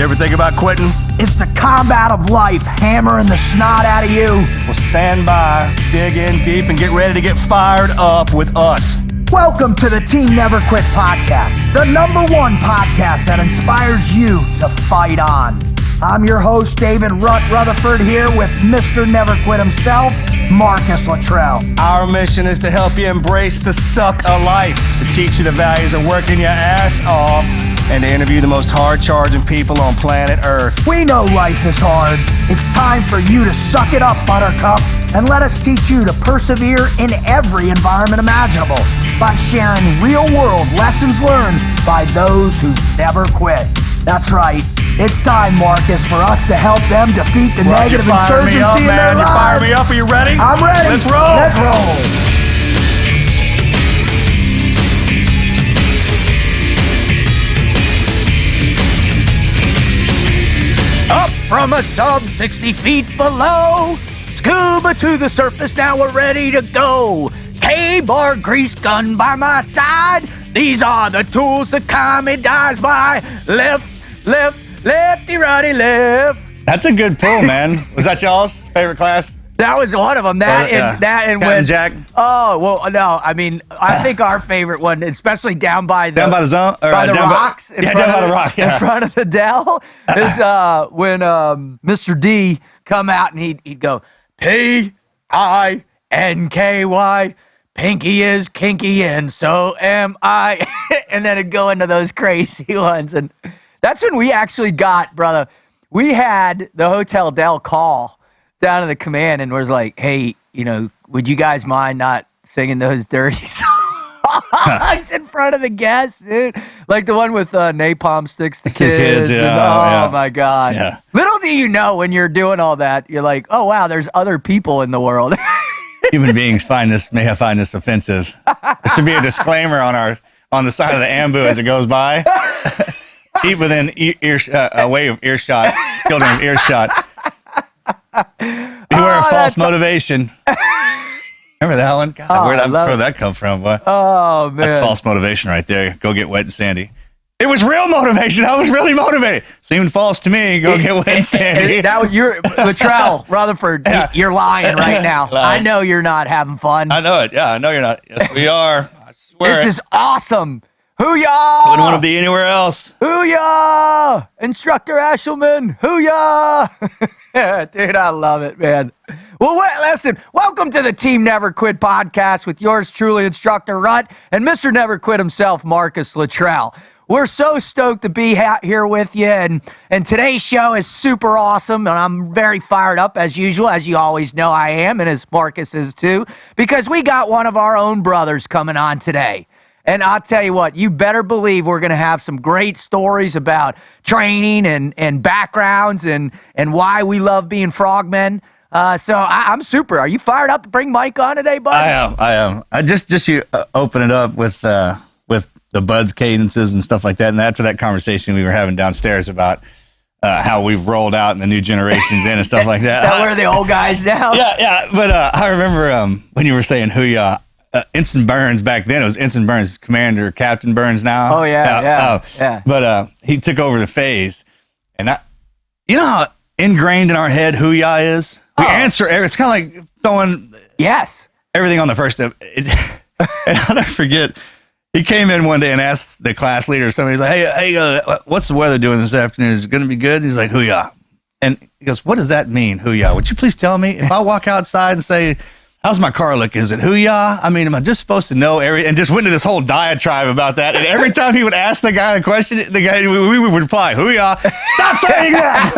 You ever think about quitting? It's the combat of life hammering the snot out of you. Well, stand by, dig in deep, and get ready to get fired up with us. Welcome to the Team Never Quit Podcast, the #1 podcast that inspires you to fight on. I'm your host, David Rutherford, here with Mr. Never Quit himself, Marcus Luttrell. Our mission is to help you embrace the suck of life, to teach you the values of working your ass off, and to interview the most hard-charging people on planet Earth. We know life is hard. It's time for you to suck it up, Buttercup, and let us teach you to persevere in every environment imaginable by sharing real-world lessons learned by those who never quit. That's right. It's time, Marcus, for us to help them defeat the negative insurgency in their lives. You fire me up. Are you ready? I'm ready. Let's roll. Let's roll. Up from a sub 60 feet below, scuba to the surface, now we're ready to go. K-bar grease gun by my side, these are the tools the commie dies by. Left, lefty, righty, left. That's a good pull, man. Was that y'all's favorite class? That was one of them. That and when Jack. Oh well, no. I mean, I think our favorite one, especially down by the zone, or by the rocks. Down by the rock. Yeah. In front of the Dell is when Mr. D come out and he'd go P-I-N-K-Y. Pinky is kinky and so am I. And then it'd go into those crazy ones. And that's when we actually got, brother. We had the Hotel Dell call down to the command and was like, hey, would you guys mind not singing those dirty songs in front of the guests, dude? Like the one with napalm sticks to kids. Yeah, my God. Yeah. Little do you know when you're doing all that, you're like, oh, wow, there's other people in the world. Human beings may find this offensive. There should be a disclaimer on the side of the ambu as it goes by. Keep within away of earshot, children of earshot. Beware of false motivation. Remember that one? God, where'd that come from? Boy? Oh, man. That's false motivation right there. Go get wet and sandy. It was real motivation. I was really motivated. Seemed false to me. Go get wet and sandy. You're Luttrell, Rutherford. Yeah. You're lying right now. I know you're not having fun. I know it. Yeah, I know you're not. Yes, we are. I swear. This is awesome. Hoo-yah! I wouldn't want to be anywhere else. Hoo-yah! Instructor Ashelman, hoo-yah! Dude, I love it, man. Well, listen, welcome to the Team Never Quit Podcast with yours truly, Instructor Rut, and Mr. Never Quit himself, Marcus Luttrell. We're so stoked to be here with you, and today's show is super awesome, and I'm very fired up, as usual, as you always know I am, and as Marcus is too, because we got one of our own brothers coming on today. And I'll tell you what, you better believe we're going to have some great stories about training and backgrounds and why we love being frogmen. So I'm super. Are you fired up to bring Mike on today, bud? I am. I just you open it up with the buds cadences and stuff like that. And after that conversation we were having downstairs about how we've rolled out and the new generations in and stuff like that. That we're the old guys now. Yeah. But I remember when you were saying hoo-yah. Ensign Burns back then, it was Ensign Burns, Commander Captain Burns now. Oh, yeah. But he took over the phase. And you know how ingrained in our head hoo-yah is? We answer, it's kind of like throwing everything on the first step. And I'll never forget, he came in one day and asked the class leader, somebody's like, hey, what's the weather doing this afternoon? Is it going to be good? He's like, hoo-yah. And he goes, what does that mean, hoo-yah? Would you please tell me? If I walk outside and say, how's my car look? Is it hoo-yah? I mean, am I just supposed to know and just went into this whole diatribe about that. And every time he would ask the guy a question, we would reply, hoo-yah. Stop saying that!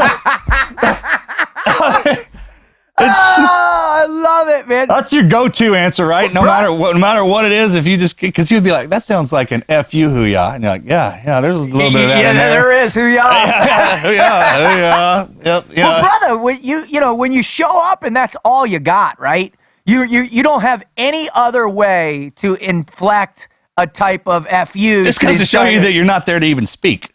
I love it, man. That's your go-to answer, right? No matter what it is, if you just, because he would be like, that sounds like an F-U hoo-yah. And you're like, yeah, there's a little bit of that in there. There is hoo-yah. Hoo-yah. Yep. Well, brother, when you show up and that's all you got, right? You don't have any other way to inflect a type of FU. Just because to show you that you're not there to even speak.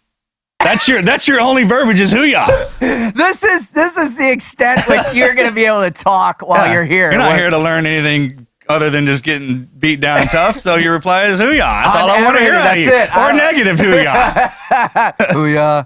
That's your only verbiage is hoo-yah. This is the extent which you're going to be able to talk while you're here. You're not here to learn anything other than just getting beat down and tough. So your reply is hoo-yah. That's all I want to hear out of you. It. Or negative hoo-yah. Hoo-yah.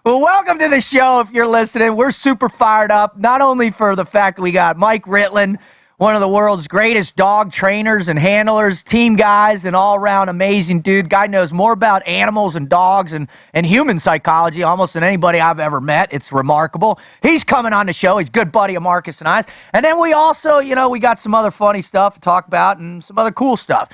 Well, welcome to the show if you're listening. We're super fired up, not only for the fact that we got Mike Ritland, one of the world's greatest dog trainers and handlers, team guys, and all-around amazing dude. Guy knows more about animals and dogs and human psychology almost than anybody I've ever met. It's remarkable. He's coming on the show. He's a good buddy of Marcus and I's. And then we also, we got some other funny stuff to talk about and some other cool stuff.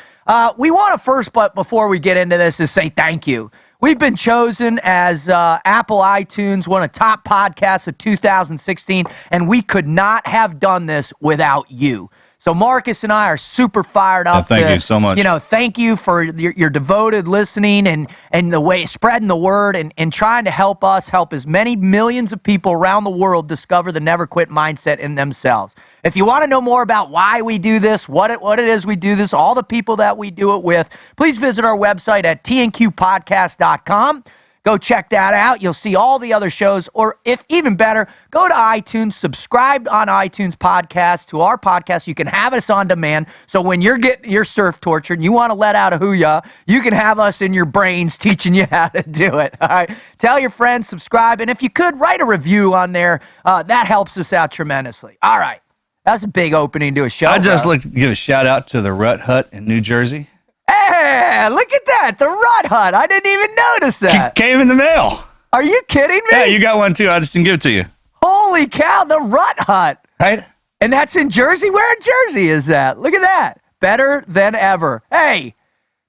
We want to first, but before we get into this, is say thank you. We've been chosen as Apple iTunes, one of the top podcasts of 2016, and we could not have done this without you. So Marcus and I are super fired up. Thank you so much. Thank you for your devoted listening and the way spreading the word and trying to help us help as many millions of people around the world discover the never quit mindset in themselves. If you want to know more about why we do this, what it is we do this, all the people that we do it with, please visit our website at tnqpodcast.com. Go check that out. You'll see all the other shows, or if even better, go to iTunes, subscribe on iTunes podcast to our podcast. You can have us on demand. So when you're getting your surf tortured and you want to let out a hoo-yah, you can have us in your brains teaching you how to do it. All right. Tell your friends, subscribe, and if you could, write a review on there. That helps us out tremendously. All right. That's a big opening to a show. I'd just like to give a shout out to the Rut Hut in New Jersey. Hey, look at that. The Rut Hut. I didn't even notice that. Came in the mail. Are you kidding me? Yeah, you got one too. I just didn't give it to you. Holy cow, the Rut Hut. Right? And that's in Jersey? Where in Jersey is that? Look at that. Better than ever. Hey,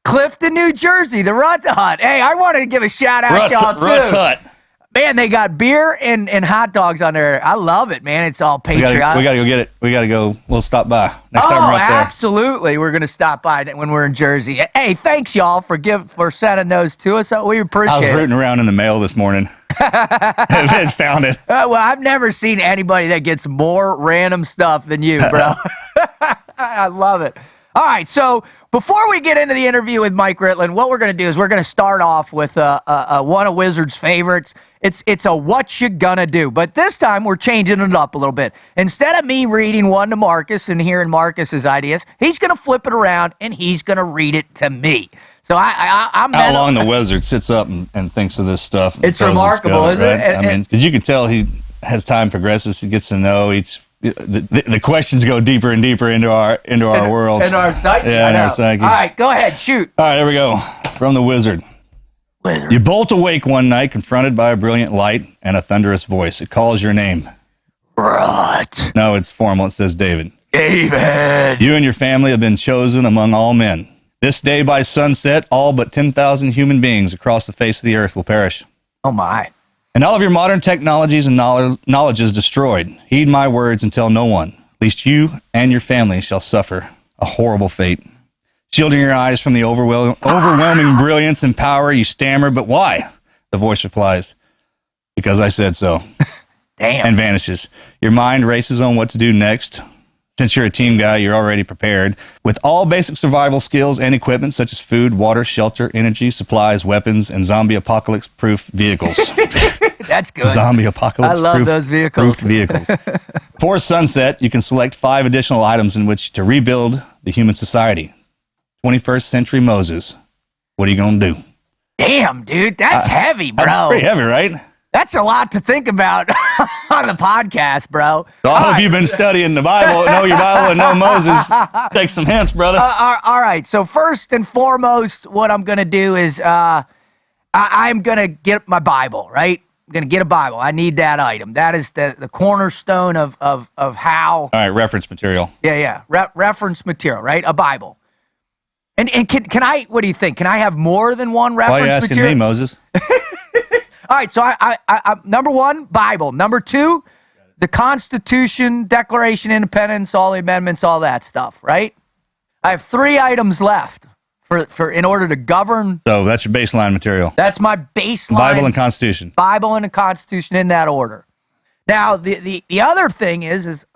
Clifton, New Jersey, the Rut Hut. Hey, I wanted to give a shout out to y'all too. Rut's Hut. Man, they got beer and hot dogs on there. I love it, man. It's all patriotic. We got to go get it. We got to go. We'll stop by next time we're up there. Absolutely. We're going to stop by when we're in Jersey. Hey, thanks, y'all, for sending those to us. We appreciate it. I was rooting around in the mail this morning. And found it. Well, I've never seen anybody that gets more random stuff than you, bro. I love it. All right, so before we get into the interview with Mike Ritland, what we're going to do is we're going to start off with one of Wizard's favorites. It's a what you gonna do, but this time we're changing it up a little bit. Instead of me reading one to Marcus and hearing Marcus's ideas, he's gonna flip it around and he's gonna read it to me. So I'm how long the Wizard sits up and thinks of this stuff. It's remarkable, isn't it? I mean, because you can tell he, as time progresses, he gets to know each. The questions go deeper and deeper into our world. In our psyche. Yeah, in our psyche. All right, go ahead, shoot. All right, here we go. From the Wizard. You bolt awake one night, confronted by a brilliant light and a thunderous voice. It calls your name. Rut. No, it's formal. It says David. David. You and your family have been chosen among all men. This day by sunset, all but 10,000 human beings across the face of the earth will perish. Oh, my. And all of your modern technologies and knowledge is destroyed. Heed my words and tell no one, lest you and your family shall suffer a horrible fate. Shielding your eyes from the overwhelming brilliance and power, you stammer, but why? The voice replies, because I said so. Damn. And vanishes. Your mind races on what to do next. Since you're a team guy, you're already prepared. With all basic survival skills and equipment such as food, water, shelter, energy, supplies, weapons, and zombie apocalypse-proof vehicles. That's good. Zombie apocalypse. I love those vehicles. Vehicles. Before sunset, you can select 5 additional items in which to rebuild the human society. 21st century Moses. What are you going to do? Damn, dude. That's heavy, bro. That's pretty heavy, right? That's a lot to think about on the podcast, bro. So I hope you've been studying the Bible, know your Bible, and know Moses. Take some hints, brother. All right. So first and foremost, what I'm going to do is I'm going to get my Bible, right? I'm going to get a Bible. I need that item. That is the cornerstone of how. All right, reference material. Yeah. Reference material, right? A Bible. And can I, what do you think? Can I have more than one reference material? Why are you asking me, Moses? All right, so I number 1, Bible. Number 2, the Constitution, Declaration of Independence, all the amendments, all that stuff, right? I have 3 items left for in order to govern. So that's your baseline material. That's my baseline. Bible and Constitution. Bible and the Constitution in that order. Now, the other thing is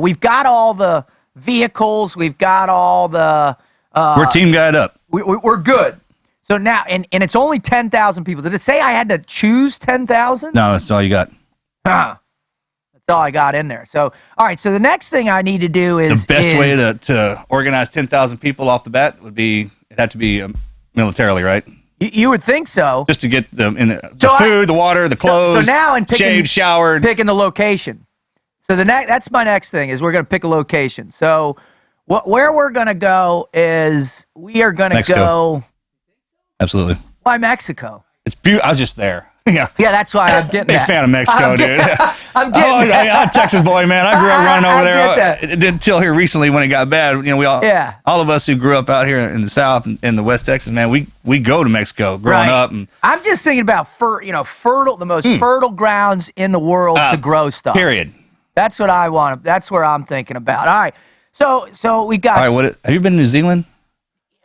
we've got all the vehicles, we've got all the. We're team guide up. We're good. So now, and it's only 10,000 people. Did it say I had to choose 10,000? No, that's all you got. That's That's all I got in there. So, all right. So the next thing I need to do is the best way to organize 10,000 people off the bat would be it'd have to be militarily, right? You would think so. Just to get them in the food, the water, the clothes. So now in picking, shaved, showered, picking the location. So that's my next thing is we're going to pick a location. So where we're going to go is we are going to go. Absolutely. Why Mexico? It's beautiful. I was just there. Yeah. Yeah, that's why I'm getting Big fan of Mexico, dude. I'm getting I'm a Texas boy, man. I grew up running over there. It didn't till here recently when it got bad. You know, we all of us who grew up out here in the South and in the West Texas, man, we go to Mexico growing up. And I'm just thinking about the most fertile grounds in the world to grow stuff. Period. That's what I want. That's where I'm thinking about. All right. So we got. All right. Have you been to New Zealand?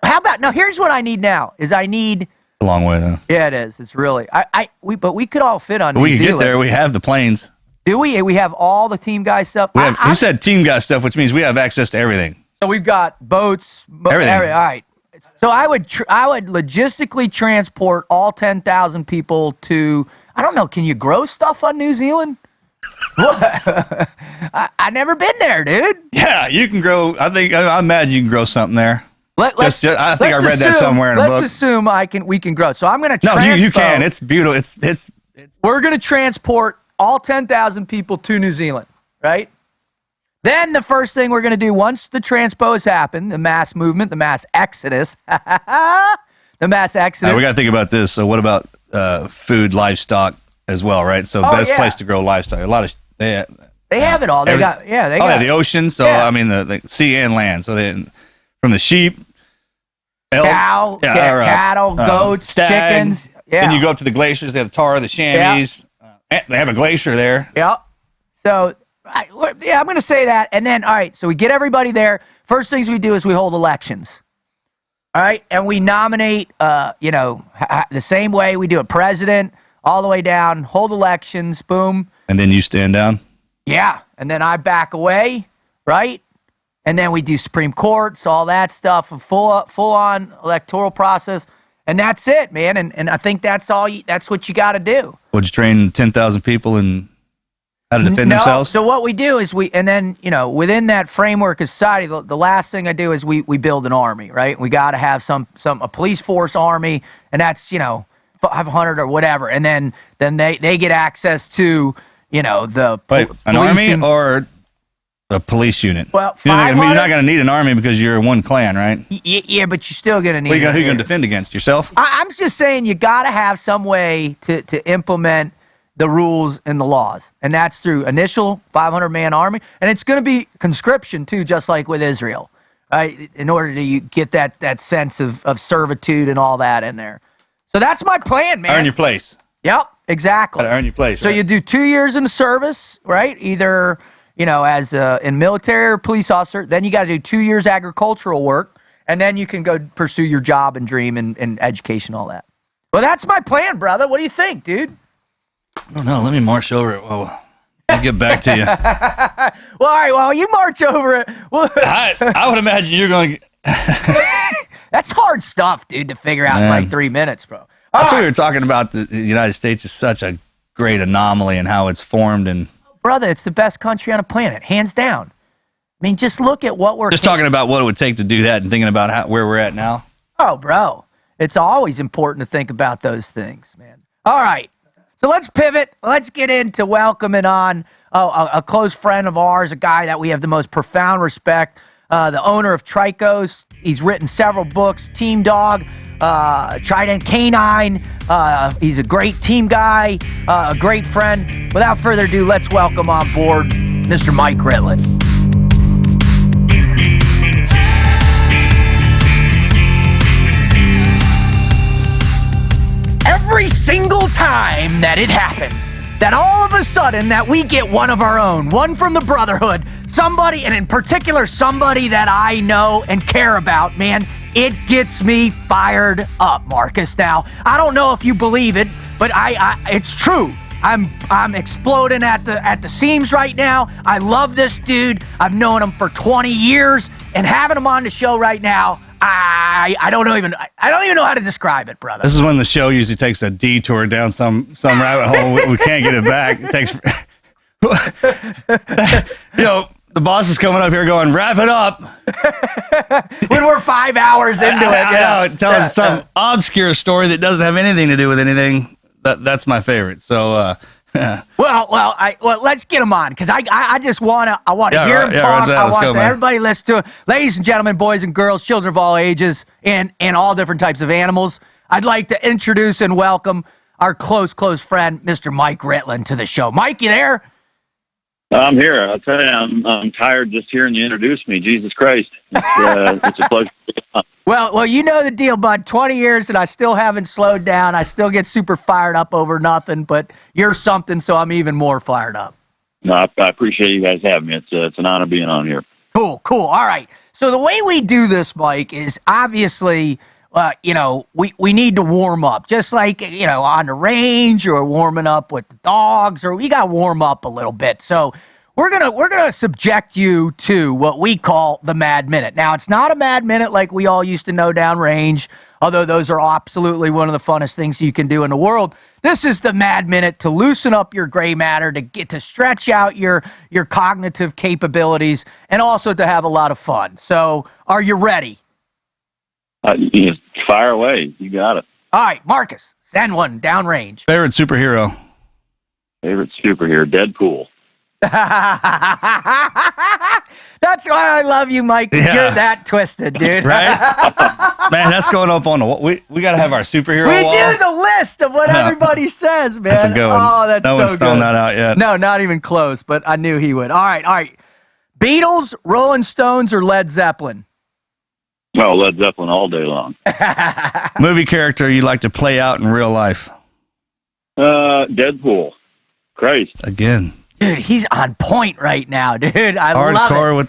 How about now? Here's what I need now. A long way though. Yeah, it is. It's really. But we could all fit on. We could get there. We have the planes. Do we? We have all the team guy stuff. You said team guy stuff, which means we have access to everything. So we've got boats. Everything. All right. So I would logistically transport all 10,000 people to. I don't know. Can you grow stuff on New Zealand? What? I never been there, dude. Yeah, you can grow. I imagine you can grow something there. I think I read that somewhere in a book. Let's assume we can grow. So I'm going to. No, you can. It's beautiful. It's. We're going to transport all 10,000 people to New Zealand, right? Then the first thing we're going to do once the transpose happened, the mass movement, the mass exodus, we got to think about this. So what about food, livestock as well, right? So best place to grow livestock. A lot of they have it all. They got the ocean. So I mean the sea and land. So from the sheep, elk, cattle, goats, stag, chickens. Yeah. Then you go up to the glaciers. They have the tar, the chamois. They have a glacier there. Yep. So I'm going to say that. And then, all right, so we get everybody there. First things we do is we hold elections. All right, and we nominate, the same way we do a president, all the way down, hold elections, boom. And then you stand down? Yeah, and then I back away, right? And then we do Supreme Courts, all that stuff, a full-on electoral process, and that's it, man. And I think that's what you got to do. Would you train 10,000 people in how to defend themselves? So what we do is within that framework of society, the last thing I do is we build an army, right? We got to have a police force army, and that's 500 or whatever, and then they get access to an army or a police unit. Well, you're not going to need an army because you're one clan, right? Yeah, but you're still going to need. Who are you going to defend against? Yourself? I'm just saying you got to have some way to implement the rules and the laws, and that's through initial 500-man army, and it's going to be conscription too, just like with Israel, right? In order to get that sense of servitude and all that in there. So that's my plan, man. Earn your place. Yep, exactly. Gotta earn your place. So right? You do 2 years in the service, right? Either as in military or police officer. Then you got to do 2 years agricultural work, and then you can go pursue your job and dream and education, all that. Well, that's my plan, brother. What do you think, dude? I don't know. Let me march over it. Well, I'll get back to you. Well, all right. Well, you march over it. Well, I would imagine you're going to... That's hard stuff, dude, to figure out in like 3 minutes, bro. That's what we were talking about. The United States is such a great anomaly in how it's formed. And brother, it's the best country on the planet, hands down. I mean, just look at what we're... Just talking about what it would take to do that and thinking about where we're at now. Oh, bro. It's always important to think about those things, man. All right. So let's pivot. Let's get into welcoming on a close friend of ours, a guy that we have the most profound respect, the owner of Tricos. He's written several books, Team Dog, Trident Canine. He's a great team guy, a great friend. Without further ado, let's welcome on board Mr. Mike Ritland. Every single time that it happens, that all of a sudden that we get one of our own, one from the Brotherhood, somebody, and in particular somebody that I know and care about, man, it gets me fired up, Marcus. Now, I don't know if you believe it, but it's true. I'm exploding at the seams right now. I love this dude. I've known him for 20 years, and having him on the show right now, I don't even know how to describe it, brother. This is when the show usually takes a detour down some rabbit hole. We can't get it back. The boss is coming up here going, wrap it up. When we're 5 hours into it. Telling some obscure story that doesn't have anything to do with anything. That's my favorite. So, Well, let's get him on because I just want to hear him talk. I want everybody listen to him. Ladies and gentlemen, boys and girls, children of all ages, and all different types of animals. I'd like to introduce and welcome our close friend, Mr. Mike Ritland, to the show. Mike, you there? I'm here. I'll tell you, I'm tired just hearing you introduce me. Jesus Christ. It's a pleasure. Well, you know the deal, bud. 20 years and I still haven't slowed down. I still get super fired up over nothing, but you're something, so I'm even more fired up. No, I appreciate you guys having me. It's an honor being on here. Cool. All right. So the way we do this, Mike, is obviously, we need to warm up, just like, on the range or warming up with the dogs, or we got to warm up a little bit. So we're gonna subject you to what we call the Mad Minute. Now, it's not a Mad Minute like we all used to know downrange, although those are absolutely one of the funnest things you can do in the world. This is the Mad Minute to loosen up your gray matter, to get to stretch out your cognitive capabilities, and also to have a lot of fun. So, are you ready? Fire away. You got it. All right, Marcus, send one downrange. Favorite superhero? Deadpool. That's why I love you, Mike. You're that twisted, dude. Right? Man, that's going up on the... We got to have our superhero We wall. do the list of what everybody says, man. That's a good one. Oh, that's no so one's thrown that out yet. No, not even close, but I knew he would. All right. Beatles, Rolling Stones, or Led Zeppelin? Oh, Led Zeppelin all day long. Movie character you like to play out in real life? Deadpool. Christ. Again. Dude, he's on point right now, dude. I love it. Hardcore.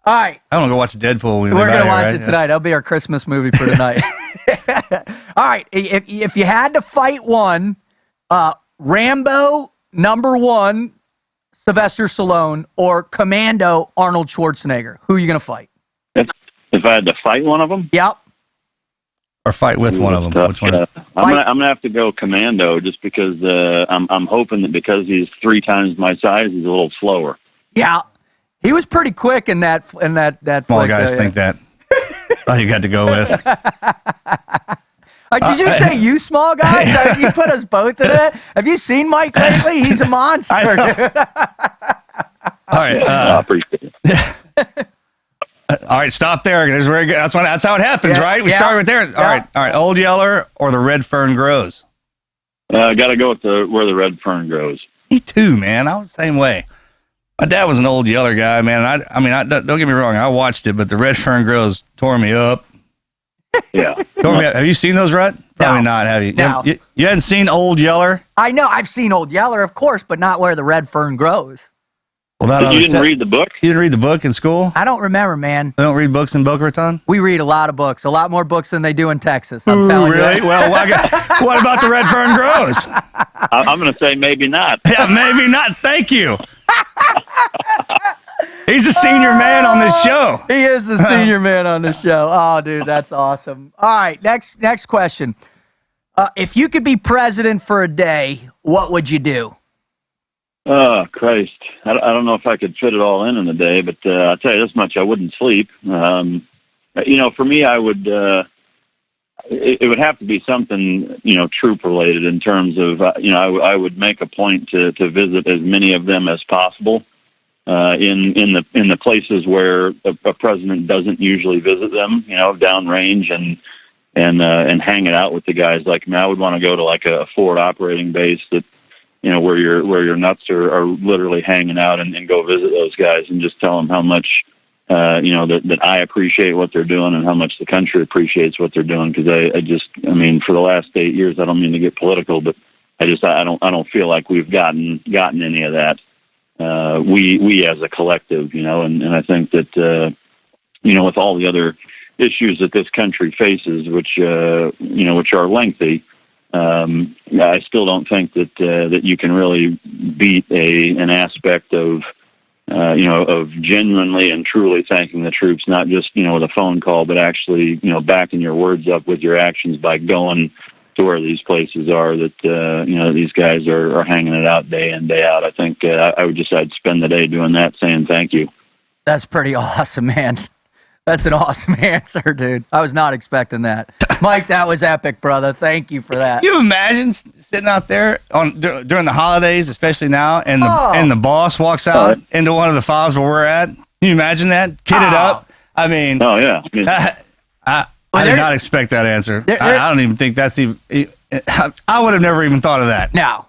All right. I want to go watch Deadpool. We're going to watch it tonight. That'll be our Christmas movie for tonight. All right. If you had to fight one, Rambo, #1, Sylvester Stallone, or Commando, Arnold Schwarzenegger, who are you going to fight? If I had to fight one of them? Yep. Or fight with one of them. Which one? I'm gonna have to go Commando, just because I'm hoping that because he's 3 times my size, he's a little slower. Yeah, he was pretty quick in that. Small guys think that. Oh, you got to go with. Did you say you small guys? You put us both in it. Have you seen Mike lately? He's a monster. All right. I appreciate it. All right, stop there. That's how it happens, right? We start right there. All right. Old Yeller or the red fern grows? I got to go with where the red fern grows. Me too, man. I was the same way. My dad was an Old Yeller guy, man. Don't get me wrong. I watched it, but the red fern grows tore me up. Yeah. Tore me up. Have you seen those, Rut? Probably not, have you? No. You hadn't seen Old Yeller? I know. I've seen Old Yeller, of course, but not where the red fern grows. Well, you didn't read the book? You didn't read the book in school? I don't remember, man. They don't read books in Boca Raton? We read a lot of books, a lot more books than they do in Texas. I'm telling you. Really? Well, what about the red fern grows? I'm going to say maybe not. Yeah, maybe not. Thank you. He's a senior man on this show. He is the senior man on this show. Oh, dude, that's awesome. All right, next question. If you could be president for a day, what would you do? Oh, Christ. I don't know if I could fit it all in a day, but I'll tell you this much, I wouldn't sleep. For me, I would, it would have to be something, troop related in terms of, I would make a point to visit as many of them as possible in the places where a president doesn't usually visit them, downrange and hang it out with the guys. Like, I would want to go to like a forward operating base that, where your nuts are literally hanging out and go visit those guys and just tell them how much, that I appreciate what they're doing and how much the country appreciates what they're doing. Cause for the last 8 years, I don't mean to get political, but I don't feel like we've gotten any of that. We as a collective, and I think that, with all the other issues that this country faces, which are lengthy, I still don't think that you can really beat an aspect of genuinely and truly thanking the troops, not just with a phone call, but actually backing your words up with your actions by going where these places are, that these guys are hanging it out day in, day out. I think I'd spend the day doing that, saying thank you. That's pretty awesome, man. That's an awesome answer, dude. I was not expecting that. Mike, that was epic, brother. Thank you for that. You imagine sitting out there during the holidays, especially now, and the boss walks out into one of the fobs where we're at. Can you imagine that? Kitted up. I mean, oh yeah. I did not expect that answer. I don't even think that's even. I would have never even thought of that. No.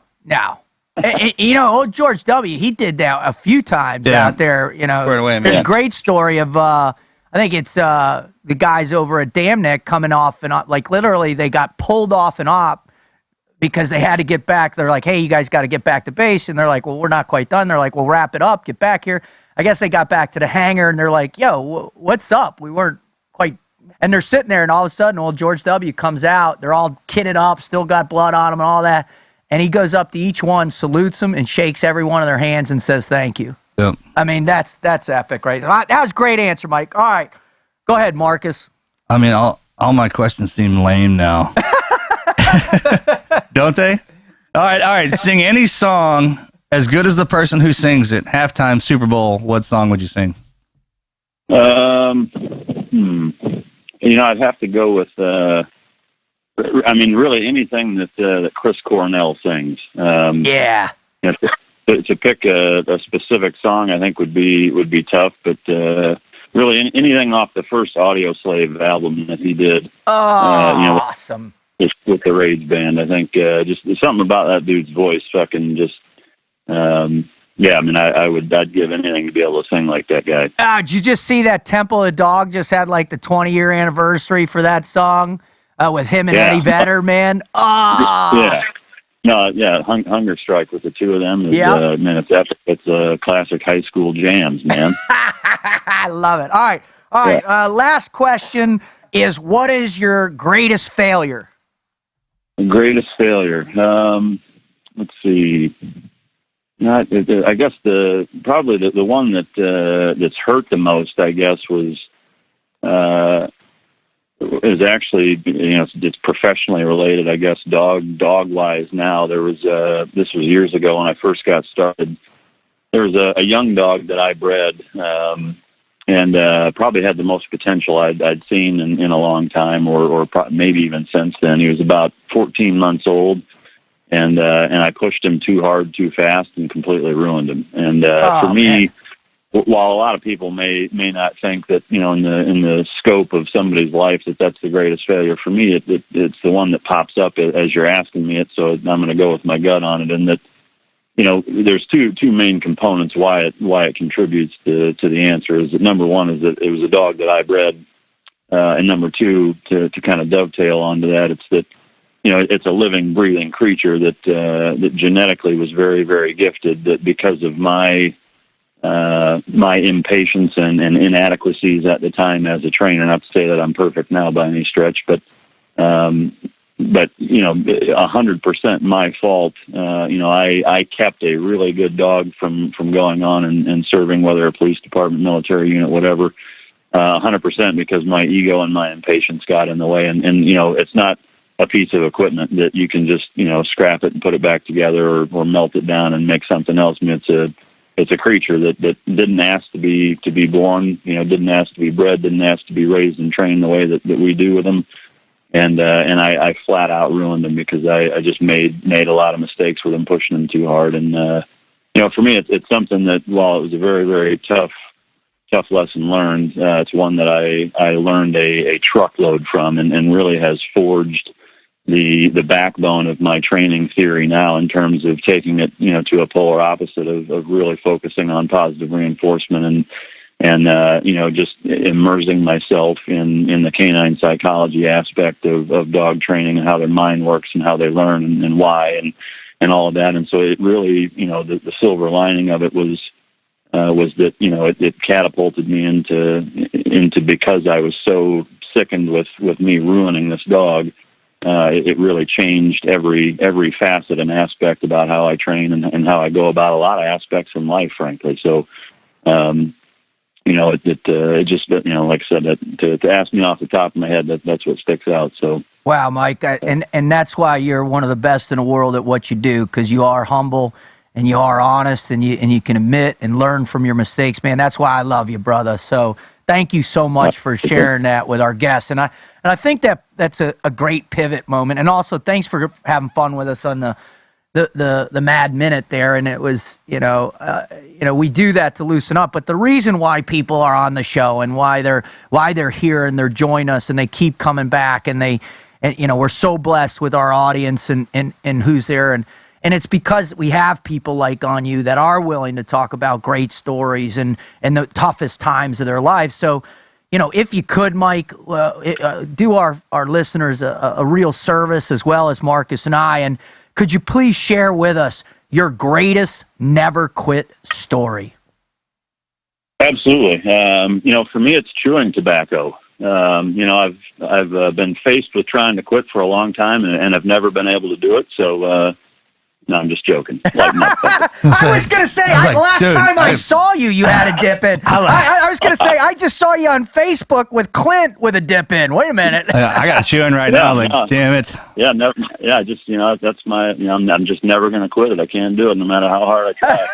Old George W., he did that a few times out there. There's a great story of, I think it's the guys over at Dam Neck coming off and like literally they got pulled off an op because they had to get back. They're like, hey, you guys got to get back to base. And they're like, well, we're not quite done. They're like, well, wrap it up, get back here. I guess they got back to the hangar and they're like, yo, what's up? We weren't quite. And they're sitting there and all of a sudden old George W. comes out. They're all kitted up, still got blood on them and all that. And he goes up to each one, salutes them, and shakes every one of their hands and says thank you. Yep. I mean, that's epic, right? That was a great answer, Mike. All right. Go ahead, Marcus. I mean, all my questions seem lame now. Don't they? All right. Sing any song as good as the person who sings it. Halftime Super Bowl, what song would you sing? I'd have to go with, really anything that Chris Cornell sings. Yeah. To pick a specific song, I think would be tough, but really anything off the first Audio Slave album that he did. Awesome. With the Rage Band, I think just something about that dude's voice, fucking just. I'd give anything to be able to sing like that guy. Did you just see that Temple of Dog just had like the 20-year anniversary for that song with him and Eddie Vedder, man? Yeah. No, yeah, Hunger Strike with the two of them. Man, it's epic. It's a classic high school jams, man. I love it. All right. Yeah. Last question is, what is your greatest failure? Greatest failure? Let's see. I guess probably the one that's hurt the most, I guess, is actually, it's professionally related, I guess, dog wise. Now this was years ago when I first got started. There was a young dog that I bred, and probably had the most potential I'd seen in a long time, or maybe even since then. He was about 14 months old. And I pushed him too hard, too fast, and completely ruined him. And for me, while a lot of people may not think that, in the scope of somebody's life that's the greatest failure, for me it's the one that pops up as you're asking me it. So I'm going to go with my gut on it. And that, there's two main components why it contributes to the answer. Is that number one is that it was a dog that I bred, and number two, to kind of dovetail onto that, it's that. It's a living, breathing creature that genetically was very, very gifted. That because of my impatience and inadequacies at the time as a trainer, not to say that I'm perfect now by any stretch, but 100% my fault. I kept a really good dog from going on and serving, whether a police department, military unit, whatever. 100% because my ego and my impatience got in the way, and it's not a piece of equipment that you can just, scrap it and put it back together or melt it down and make something else. I mean, it's a creature that didn't ask to be born, didn't ask to be bred, didn't ask to be raised and trained the way that we do with them. And I flat out ruined him because I just made a lot of mistakes with him, pushing him too hard. And, for me, it's something that, while it was a very, very tough lesson learned, it's one that I learned a truckload from, and really has forged the backbone of my training theory now, in terms of taking it, to a polar opposite of really focusing on positive reinforcement and just immersing myself in the canine psychology aspect of dog training and how their mind works and how they learn and why and all of that. And so it really, the silver lining of it was that, it catapulted me into because I was so sickened with me ruining this dog. It really changed every facet and aspect about how I train and how I go about a lot of aspects in life, frankly. So, it just, like I said, to ask me off the top of my head, that's what sticks out. So Wow, Mike, and that's why you're one of the best in the world at what you do, because you are humble and you are honest, and you can admit and learn from your mistakes, man. That's why I love you, brother. So thank you so much for sharing that with our guests, and I think that's a great pivot moment, and also thanks for having fun with us on the Mad Minute there, and it was we do that to loosen up, but the reason why people are on the show and why they're here and they're joining us and they keep coming back and we're so blessed with our audience and who's there, and it's because we have people like on you that are willing to talk about great stories and the toughest times of their lives. So, if you could, Mike, do our listeners a real service, as well as Marcus and I, and could you please share with us your greatest never quit story? Absolutely. For me, it's chewing tobacco. I've been faced with trying to quit for a long time and I've never been able to do it. So, no, I'm just joking. I was going to say, last time I saw you had a dip in. I was going to say, I just saw you on Facebook with Clint with a dip in. Wait a minute. I got chewing right now. Damn it. Yeah, never. Yeah, just that's my. I'm just never going to quit it. I can't do it, no matter how hard I try.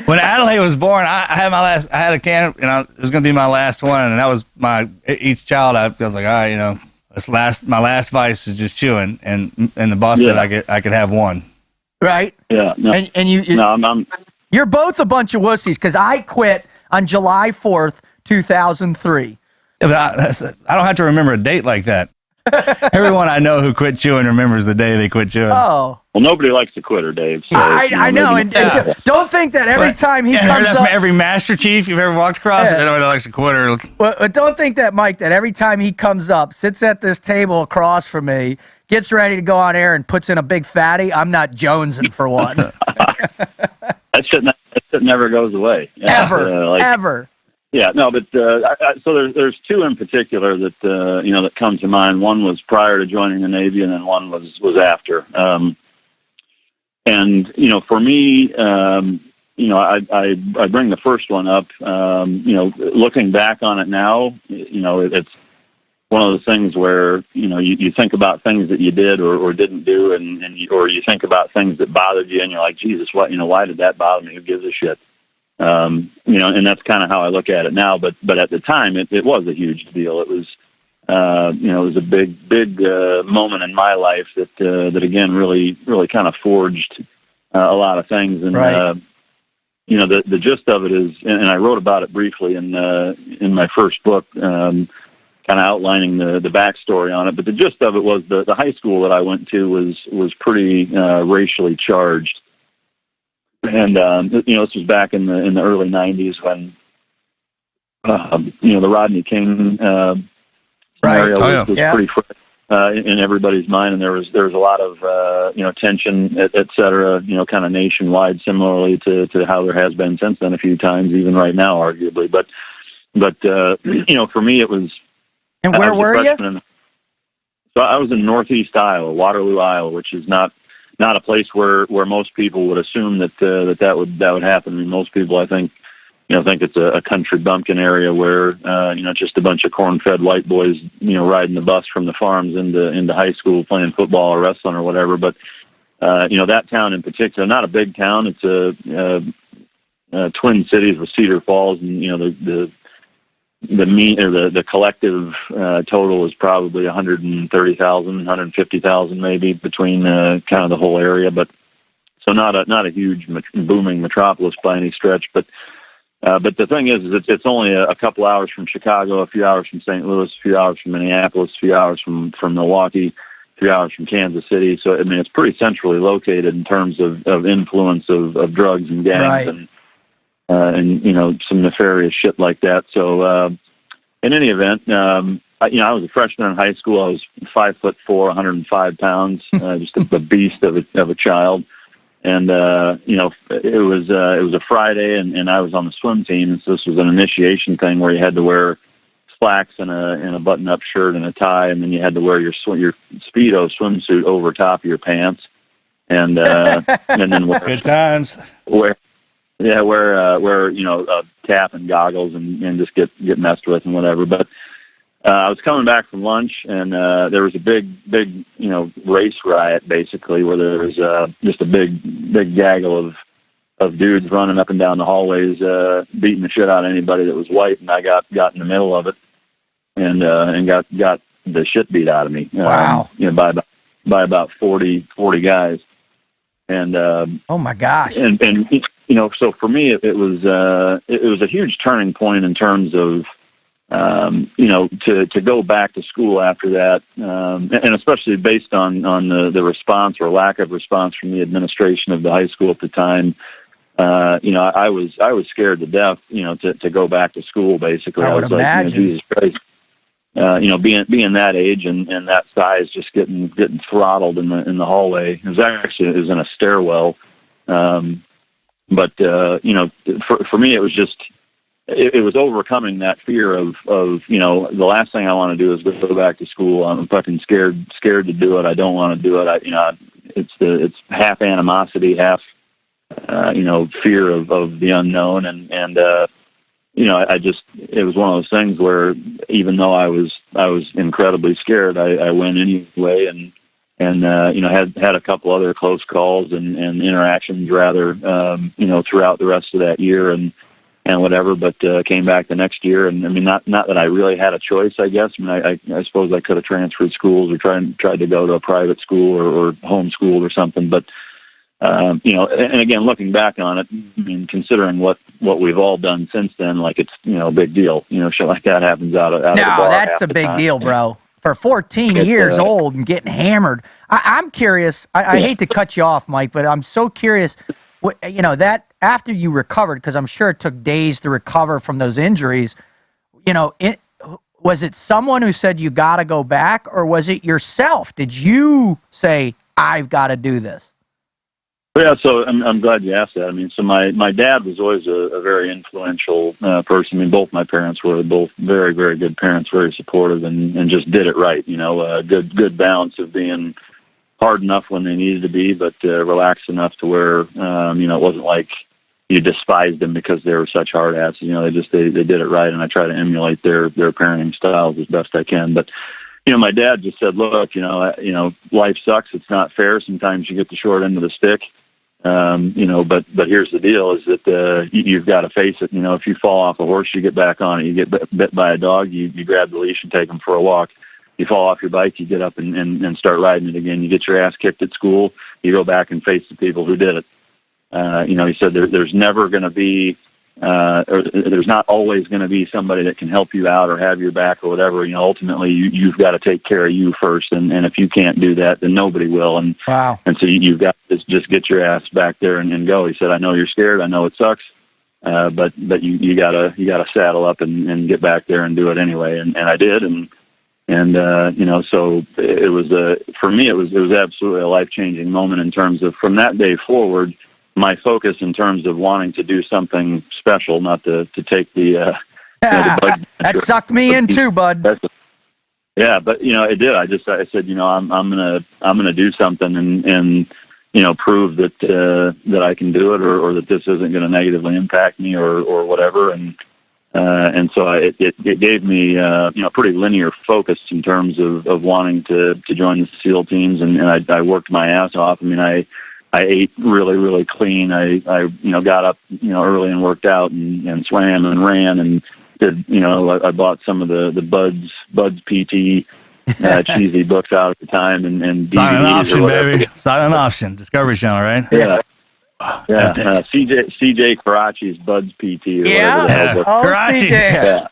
When Adelaide was born, I had a can. It was going to be my last one, and that was each child. I was like, all right, my last vice is just chewing, and the boss said I could have one. Right. Yeah. No, and you no, you're both a bunch of wussies, because I quit on July 4th, 2003. Yeah, but I don't have to remember a date like that. Everyone I know who quit chewing remembers the day they quit chewing. Oh. Well, nobody likes a quitter, Dave. So, I know, and don't think that every time he comes up... from every Master Chief you've ever walked across, nobody likes a quitter. Well, don't think that, Mike, that every time he comes up, sits at this table across from me, gets ready to go on air and puts in a big fatty, I'm not jonesing for one. That shit never goes away. Ever. Yeah, no, but so there's two in particular that that come to mind. One was prior to joining the Navy, and then one was after. And for me, I bring the first one up. Looking back on it now, it's one of those things where you think about things that you did or didn't do, or you think about things that bothered you, and you're like, Jesus, what? Why did that bother me? Who gives a shit? And that's kind of how I look at it now. But at the time, it was a huge deal. It was, it was a big moment in my life that again really kind of forged a lot of things. And right. The gist of it is, and I wrote about it briefly in my first book, kind of outlining the backstory on it. But the gist of it was the high school that I went to was pretty racially charged. And this was back in the early '90s when the Rodney King scenario was pretty fresh in everybody's mind, and there was a lot of tension, et cetera, kind of nationwide, similarly to how there has been since then a few times, even right now, arguably. But for me, it was. And where were you? So I was in Northeast Iowa, Waterloo, Iowa, which is not a place where most people would assume that would happen. I mean, most people, I think, think it's a country bumpkin area where just a bunch of corn-fed white boys, riding the bus from the farms into high school playing football or wrestling or whatever. But that town in particular, not a big town. It's a Twin Cities with Cedar Falls, and the collective total is probably 130,000, 150,000 maybe between kind of the whole area, but so not a huge booming metropolis by any stretch. But the thing is it's only a couple hours from Chicago, a few hours from St. Louis, a few hours from Minneapolis, a few hours from Milwaukee, a few hours from Kansas City. So I mean, it's pretty centrally located in terms of influence of drugs and gangs. Right. And some nefarious shit like that. So, in any event, I was a freshman in high school. I was 5'4", 105 pounds, just a beast of a child. And it was a Friday, and I was on the swim team. And so this was an initiation thing where you had to wear slacks and a button-up shirt and a tie, and then you had to wear your Speedo swimsuit over top of your pants, and then wear good times. Wear a cap and goggles and just get messed with and whatever. But I was coming back from lunch, and there was a big, race riot, basically, where there was just a big gaggle of dudes running up and down the hallways, beating the shit out of anybody that was white, and I got in the middle of it, and got the shit beat out of me. Wow. By about 40 guys, and oh my gosh, and so for me it was a huge turning point in terms of to go back to school after that, and especially based on the response or lack of response from the administration of the high school at the time. I was scared to death, to go back to school. Basically, I would imagine. Like, Jesus Christ, being that age and that size, just getting throttled in the hallway. It was in a stairwell, but for me, it was just. It was overcoming that fear of the last thing I want to do is go back to school. I'm fucking scared to do it. I don't want to do it. It's half animosity, half fear of the unknown, and it was one of those things where even though I was incredibly scared, I went anyway, and had a couple other close calls and interactions rather throughout the rest of that year and whatever, but came back the next year, and I mean, not that I really had a choice, I guess. I mean, I suppose I could have transferred schools or tried to go to a private school or homeschooled or something, but and again, looking back on it, I mean, considering what we've all done since then, like it's a big deal. Shit like that happens out of the bar. No, that's a big deal, bro. For 14 years old and getting hammered, I'm curious. I hate to cut you off, Mike, but I'm so curious. That after you recovered, because I'm sure it took days to recover from those injuries, was it someone who said you got to go back, or was it yourself? Did you say, I've got to do this? Yeah, so I'm glad you asked that. I mean, so my dad was always a very influential person. I mean, both my parents were both very, very good parents, very supportive, and just did it right. A good balance of being hard enough when they needed to be, but relaxed enough to where it wasn't like you despised them because they were such hard asses. They did it right, and I try to emulate their parenting styles as best I can. But my dad just said, look, life sucks. It's not fair. Sometimes you get the short end of the stick. But here's the deal: is that you've got to face it. If you fall off a horse, you get back on it. You get bit by a dog, you grab the leash and take them for a walk. You fall off your bike, you get up and start riding it again. You get your ass kicked at school, you go back and face the people who did it. He said there's never going to be, or there's not always going to be somebody that can help you out or have your back or whatever. Ultimately you've got to take care of you first. And if you can't do that, then nobody will. And, wow. And so you've got to just get your ass back there and go. He said, I know you're scared. I know it sucks. But you gotta saddle up and get back there and do it anyway. And I did. So it was for me, it was absolutely a life-changing moment in terms of from that day forward, my focus in terms of wanting to do something special, not to take the bud. That sucked me in too, bud. Yeah, but it did. I said, I'm gonna do something and prove that I can do it or that this isn't going to negatively impact me or whatever. And so it gave me pretty linear focus in terms of wanting to join the SEAL teams, and I worked my ass off. I mean, I ate really, really clean. I got up early and worked out and swam and ran and did I bought some of the Buds PT cheesy books out at the time and DVDs. Silent Option, baby. Silent Option. Discovery Channel, right? Yeah. Yeah, CJ Karachi's Buds PT. Or whatever the hell. CJ. Yeah,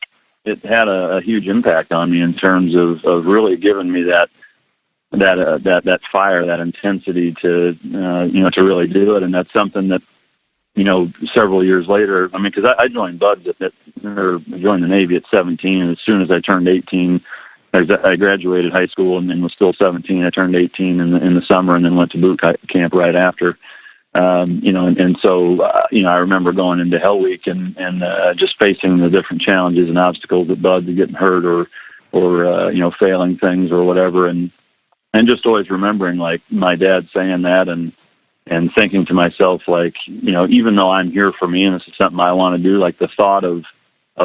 it had a huge impact on me in terms of really giving me that fire, that intensity to really do it, and that's something that several years later. I mean, because I joined Buds or joined the Navy at 17, and as soon as I turned 18. I graduated high school and was still 17. I turned 18 in the summer and then went to boot camp right after. So I remember going into Hell Week and just facing the different challenges and obstacles that Buds of getting hurt or failing things or whatever. And just always remembering like my dad saying that and thinking to myself, like, even though I'm here for me and this is something I want to do, like the thought of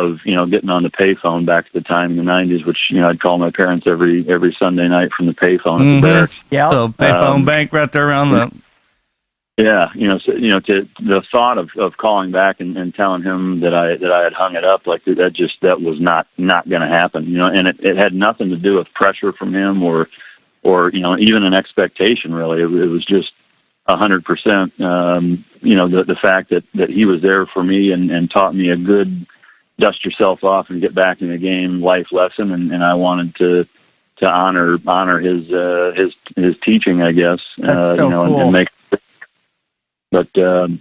of getting on the payphone back at the time in the 90s, which I'd call my parents every Sunday night from the payphone at the barracks. Yeah, so payphone bank right there around the. Yeah, to the thought of calling back and telling him that I had hung it up, like that was not going to happen. And it had nothing to do with pressure from him or even an expectation really. It was just 100%. The fact that he was there for me and taught me a good dust yourself off and get back in the game life lesson, and I wanted to honor his teaching, I guess. That's so cool. And make. But so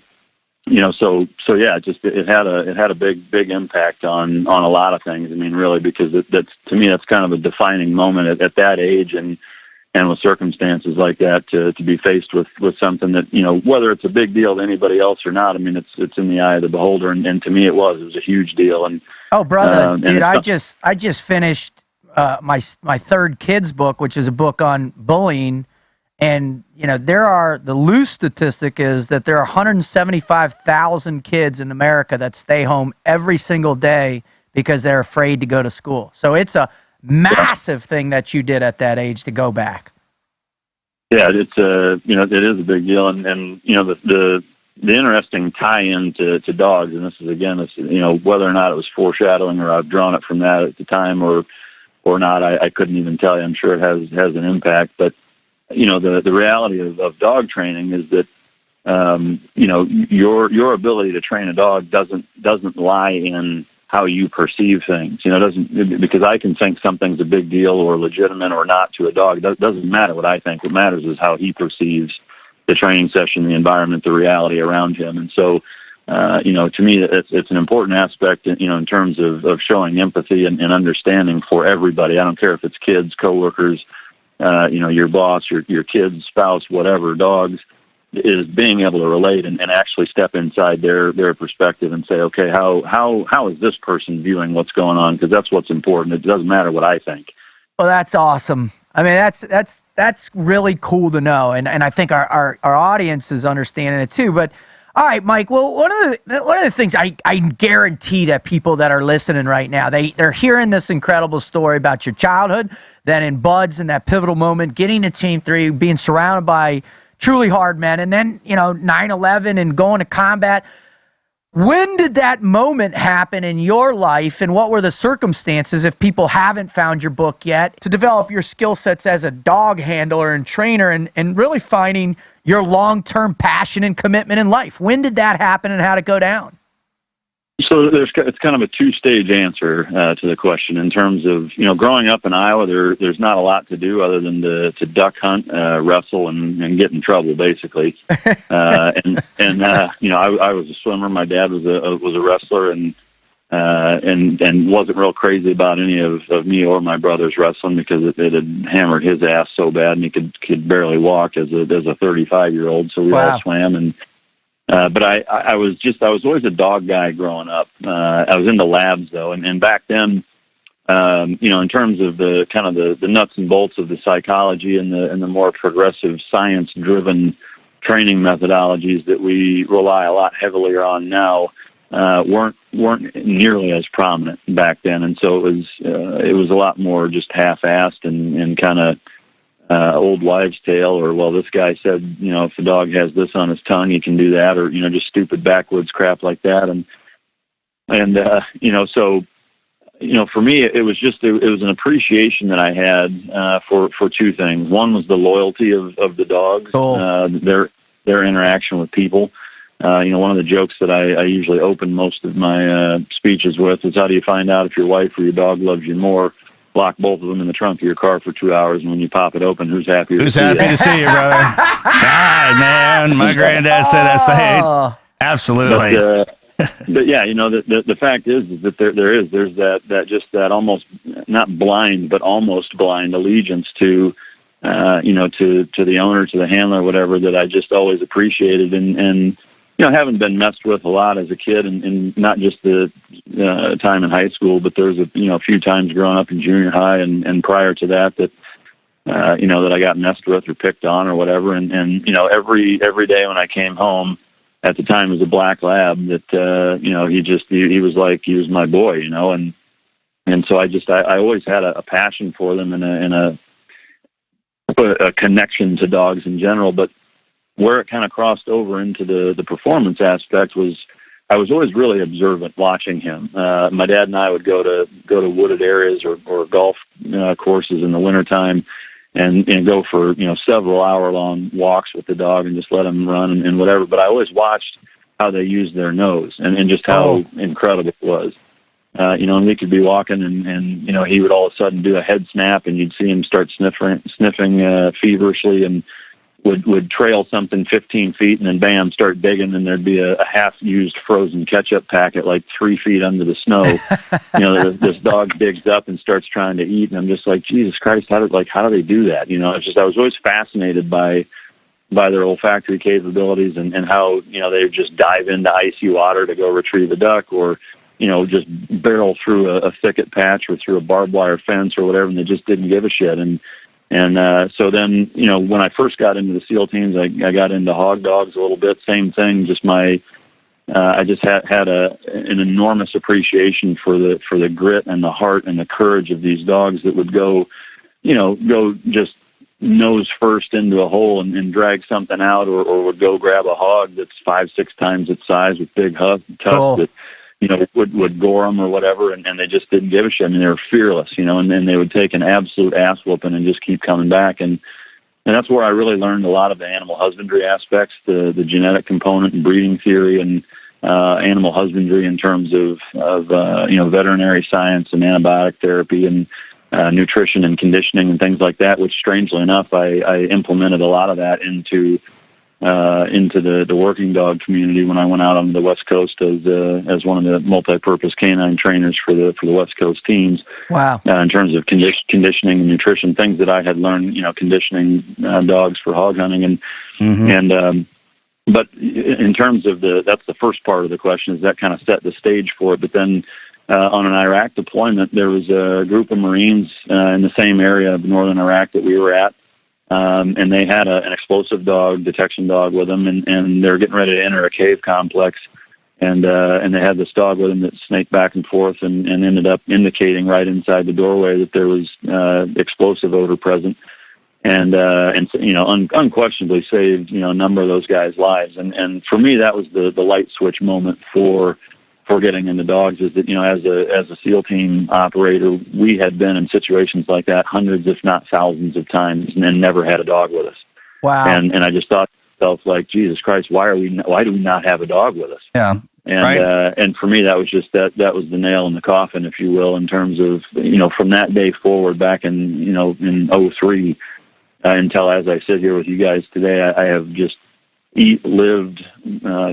yeah, it had a big impact on a lot of things. I mean, really, because that's to me that's kind of a defining moment at that age and with circumstances like that to be faced with something that whether it's a big deal to anybody else or not. I mean, it's in the eye of the beholder, and to me it was a huge deal. And brother, dude, I just finished my third kids book, which is a book on bullying. And, the loose statistic is that there are 175,000 kids in America that stay home every single day because they're afraid to go to school. So it's a massive thing that you did at that age to go back. Yeah, it's it is a big deal. And the interesting tie-in to dogs, and this is, again, whether or not it was foreshadowing or I've drawn it from that at the time or not, I couldn't even tell you. I'm sure it has an impact, but the reality of dog training is that, your ability to train a dog doesn't lie in how you perceive things. Because I can think something's a big deal or legitimate or not to a dog. It doesn't matter what I think. What matters is how he perceives the training session, the environment, the reality around him. And so, to me, it's an important aspect, in terms of showing empathy and understanding for everybody. I don't care if it's kids, coworkers, your boss, your kids, spouse, whatever, dogs, is being able to relate and actually step inside their perspective and say, okay, how is this person viewing what's going on? Because that's what's important. It doesn't matter what I think. Well, that's awesome. I mean, that's really cool to know. And I think our audience is understanding it too. But all right, Mike. Well, one of the things I guarantee that people that are listening right now, they're hearing this incredible story about your childhood, then in Buds and that pivotal moment, getting to Team 3, being surrounded by truly hard men, and then 9/11 and going to combat. When did that moment happen in your life, and what were the circumstances, if people haven't found your book yet, to develop your skill sets as a dog handler and trainer and really finding your long-term passion and commitment in life? When did that happen and how did it go down? So it's kind of a two-stage answer to the question in terms of, growing up in Iowa, there's not a lot to do other than to duck hunt, wrestle, and get in trouble, basically. I was a swimmer. My dad was a wrestler and wasn't real crazy about any of me or my brother's wrestling because it had hammered his ass so bad and he could barely walk as a 35-year-old. So we all swam and. But I was always a dog guy growing up. I was into labs though. And back then, in terms of the kind of the nuts and bolts of the psychology and the more progressive science driven training methodologies that we rely a lot heavier on now, weren't nearly as prominent back then. And so it was a lot more just half-assed and kind of, old wives' tale, or, well, this guy said, if the dog has this on his tongue, he can do that, or, just stupid backwoods crap like that. So, for me, it was an appreciation that I had, for two things. One was the loyalty of the dogs, cool. Their interaction with people. One of the jokes that I usually open most of my, speeches with is, how do you find out if your wife or your dog loves you more? Lock both of them in the trunk of your car for 2 hours, and when you pop it open, who's happy to see you? To see you, brother? God, man, my granddad said that same. Absolutely. But yeah, the fact is that there's that almost not blind, but almost blind allegiance to the owner, to the handler, whatever, that I just always appreciated and haven't been messed with a lot as a kid, and not just the time in high school, but there was a few times growing up in junior high and prior to that that I got messed with or picked on or whatever. And every day when I came home, at the time was a black lab that, he was my boy, and so I always had a passion for them and a connection to dogs in general. But where it kind of crossed over into the performance aspect was I was always really observant watching him. My dad and I would go to wooded areas or golf courses in the wintertime and go for, several hour-long walks with the dog and just let him run and whatever. But I always watched how they used their nose and just how incredible it was. And we could be walking and he would all of a sudden do a head snap and you'd see him start sniffing feverishly and would trail something 15 feet and then bam, start digging, and there'd be a half-used frozen ketchup packet like 3 feet under the snow. This dog digs up and starts trying to eat, and I'm just like, Jesus Christ, how do they do that? I was always fascinated by their olfactory capabilities and how, they would just dive into icy water to go retrieve a duck or, just barrel through a thicket patch or through a barbed wire fence or whatever, and they just didn't give a shit. And so then, when I first got into the SEAL teams, I got into hog dogs a little bit. Same thing. Just I just had an enormous appreciation for the grit and the heart and the courage of these dogs that would go just nose first into a hole and drag something out, or would go grab a hog that's 5-6 times its size with big tusks that would gore them or whatever, and they just didn't give a shit. I mean, they were fearless, and then they would take an absolute ass whooping and just keep coming back. And that's where I really learned a lot of the animal husbandry aspects, the genetic component and breeding theory and animal husbandry in terms of veterinary science and antibiotic therapy and nutrition and conditioning and things like that, which strangely enough, I implemented a lot of that into the working dog community when I went out on the West Coast as one of the multi-purpose canine trainers for the West Coast teams. Wow! In terms of conditioning and nutrition, things that I had learned, conditioning dogs for hog hunting, but in terms of that's the first part of the question, is that kind of set the stage for it. But then on an Iraq deployment, there was a group of Marines in the same area of northern Iraq that we were at. And they had an explosive detection dog with them, and they were getting ready to enter a cave complex, and they had this dog with them that snaked back and forth and ended up indicating right inside the doorway that there was explosive odor present, and unquestionably saved a number of those guys' lives. And for me, that was the light switch moment for getting into dogs, is that, as a SEAL team operator, we had been in situations like that hundreds, if not thousands of times, and never had a dog with us. Wow. And I just thought to myself, like, Jesus Christ, why do we not have a dog with us? Yeah. And, right. And for me, that was just, that was the nail in the coffin, if you will, in terms of, from that day forward back in 2003, until as I sit here with you guys today, I have just lived,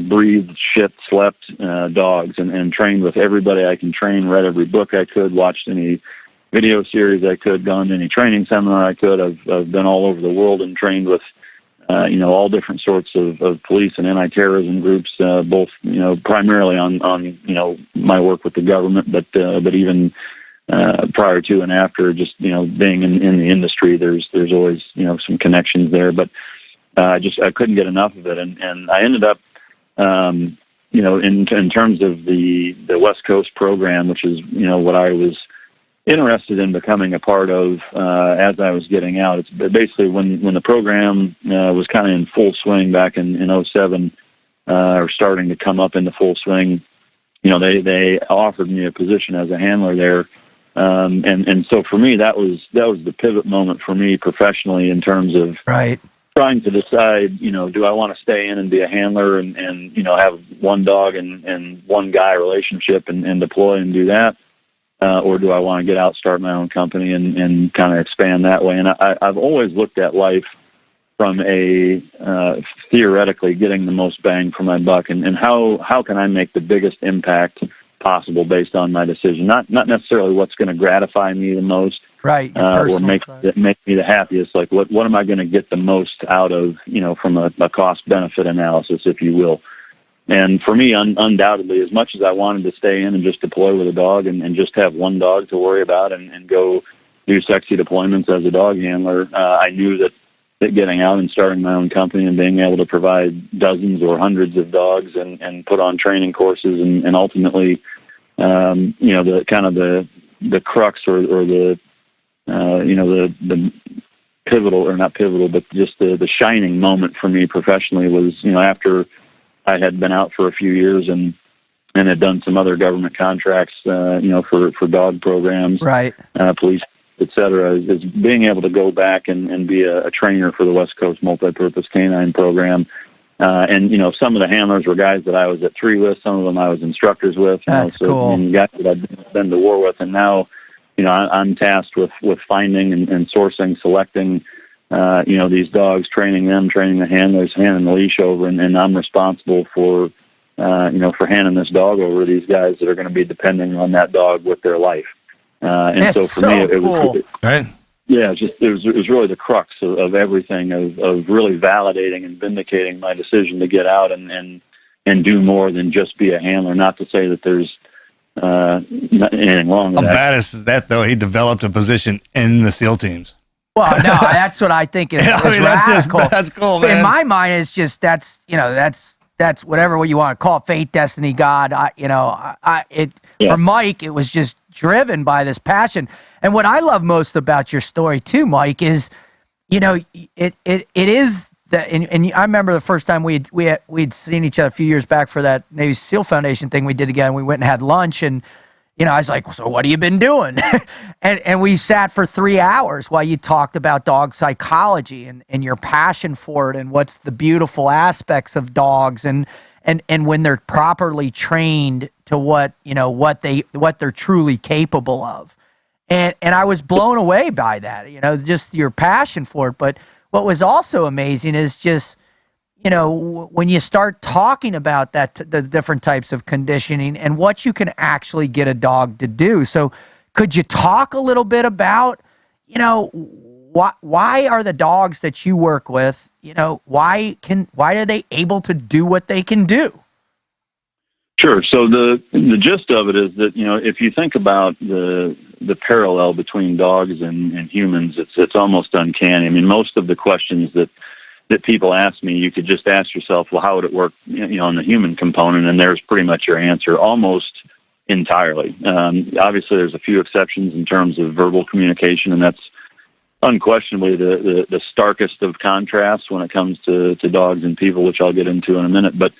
breathed, shit, slept dogs, and trained with everybody I can train, read every book I could, watched any video series I could, gone to any training seminar I could. I've been all over the world and trained with, all different sorts of police and anti-terrorism groups, both, primarily on my work with the government, but even prior to and after, just, being in the industry, there's always, some connections there. But I couldn't get enough of it, and I ended up, in terms of the West Coast program, which is what I was interested in becoming a part of as I was getting out. It's basically when the program was kind of in full swing back in 2007, or starting to come up into full swing. They offered me a position as a handler there, and so for me that was the pivot moment for me professionally in terms of right. Trying to decide, do I want to stay in and be a handler and have one dog and one guy relationship and deploy and do that? Or do I want to get out, start my own company and kind of expand that way? And I've always looked at life from a theoretically getting the most bang for my buck and how can I make the biggest impact possible based on my decision? Not necessarily what's going to gratify me the most. Right. Or make me the happiest. Like what am I going to get the most out of, from a cost benefit analysis, if you will. And for me, undoubtedly, as much as I wanted to stay in and just deploy with a dog and just have one dog to worry about and go do sexy deployments as a dog handler, I knew that getting out and starting my own company and being able to provide dozens or hundreds of dogs and put on training courses and ultimately, the kind of the crux or the pivotal, or not pivotal, but just the shining moment for me professionally was, after I had been out for a few years and had done some other government contracts, for dog programs, right, police, et cetera, is being able to go back and be a trainer for the West Coast Multipurpose Canine Program. And some of the handlers were guys that I was at 3 with, some of them I was instructors with. That's cool. Guys that I've been to war with, and now, I'm tasked with finding and sourcing, selecting, these dogs, training them, training the handlers, handing the leash over, and I'm responsible for handing this dog over to these guys that are going to be depending on that dog with their life. That's so for me, it cool. was right. Yeah, it was really the crux of everything, of really validating and vindicating my decision to get out and do more than just be a handler. Not to say that there's anything wrong with How that. badass is that, though? He developed a position in the SEAL teams. Well, no, that's what I think is, radical. That's cool, man. In my mind, it's just that's whatever you want to call it, fate, destiny, God. For Mike, it was just driven by this passion. And what I love most about your story too, Mike, is, it is that. And I remember the first time we'd seen each other a few years back for that Navy SEAL Foundation thing we did again. We went and had lunch, and I was like, so what have you been doing? and we sat for 3 hours while you talked about dog psychology and your passion for it and what's the beautiful aspects of dogs and when they're properly trained to what they're truly capable of. And I was blown away by that, just your passion for it. But what was also amazing is just, when you start talking about the different types of conditioning and what you can actually get a dog to do. So could you talk a little bit about, why are the dogs that you work with, why are they able to do what they can do? Sure. So the gist of it is that, if you think about the parallel between dogs and humans, it's almost uncanny. I mean, most of the questions that people ask me, you could just ask yourself, well, how would it work, on the human component? And there's pretty much your answer almost entirely. Obviously, there's a few exceptions in terms of verbal communication, and that's unquestionably the starkest of contrasts when it comes to dogs and people, which I'll get into in a minute. But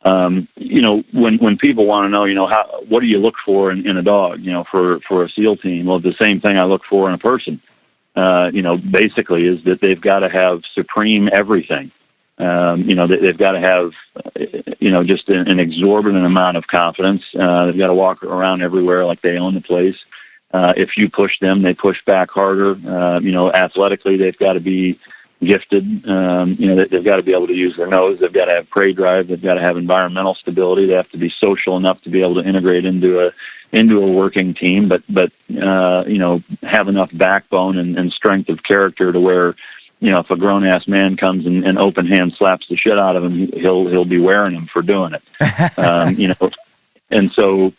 when people want to know, what do you look for in a dog, for a SEAL team? Well, the same thing I look for in a person, basically is that they've got to have supreme everything. They've got to have, just an exorbitant amount of confidence. They've got to walk around everywhere like they own the place. If you push them, they push back harder. Athletically, they've got to be gifted. They've got to be able to use their nose. They've got to have prey drive. They've got to have environmental stability. They have to be social enough to be able to integrate into a working team, but have enough backbone and strength of character to where, if a grown ass man comes and open hand slaps the shit out of him, he'll be wearing him for doing it. And so,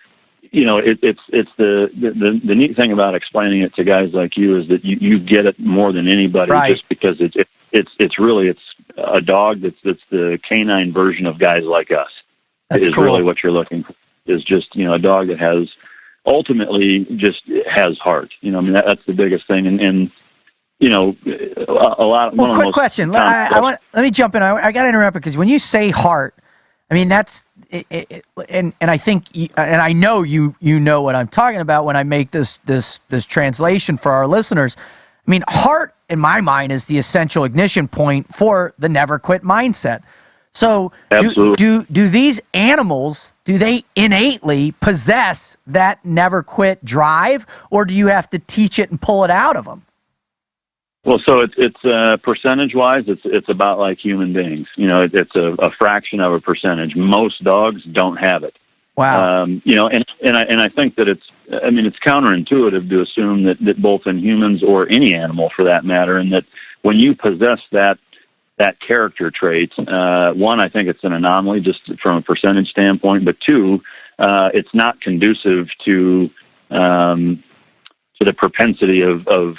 it's the neat thing about explaining it to guys like you is that you get it more than anybody, right? Just because it's really a dog that's the canine version of guys like us. That's is cool. Really what you're looking for is just, a dog that has ultimately just has heart. That's the biggest thing. And a lot. Well, quick question. Let me jump in. I got to interrupt because when you say heart, I mean that's and I think and I know you know what I'm talking about when I make this translation for our listeners. I mean, heart in my mind is the essential ignition point for the never quit mindset. So do these animals, do they innately possess that never quit drive, or do you have to teach it and pull it out of them? Well, so it's percentage-wise, it's about like human beings. It's a fraction of a percentage. Most dogs don't have it. Wow. And I think that it's counterintuitive to assume that both in humans or any animal for that matter, and that when you possess that character trait, one, I think it's an anomaly just from a percentage standpoint, but two, it's not conducive to the propensity of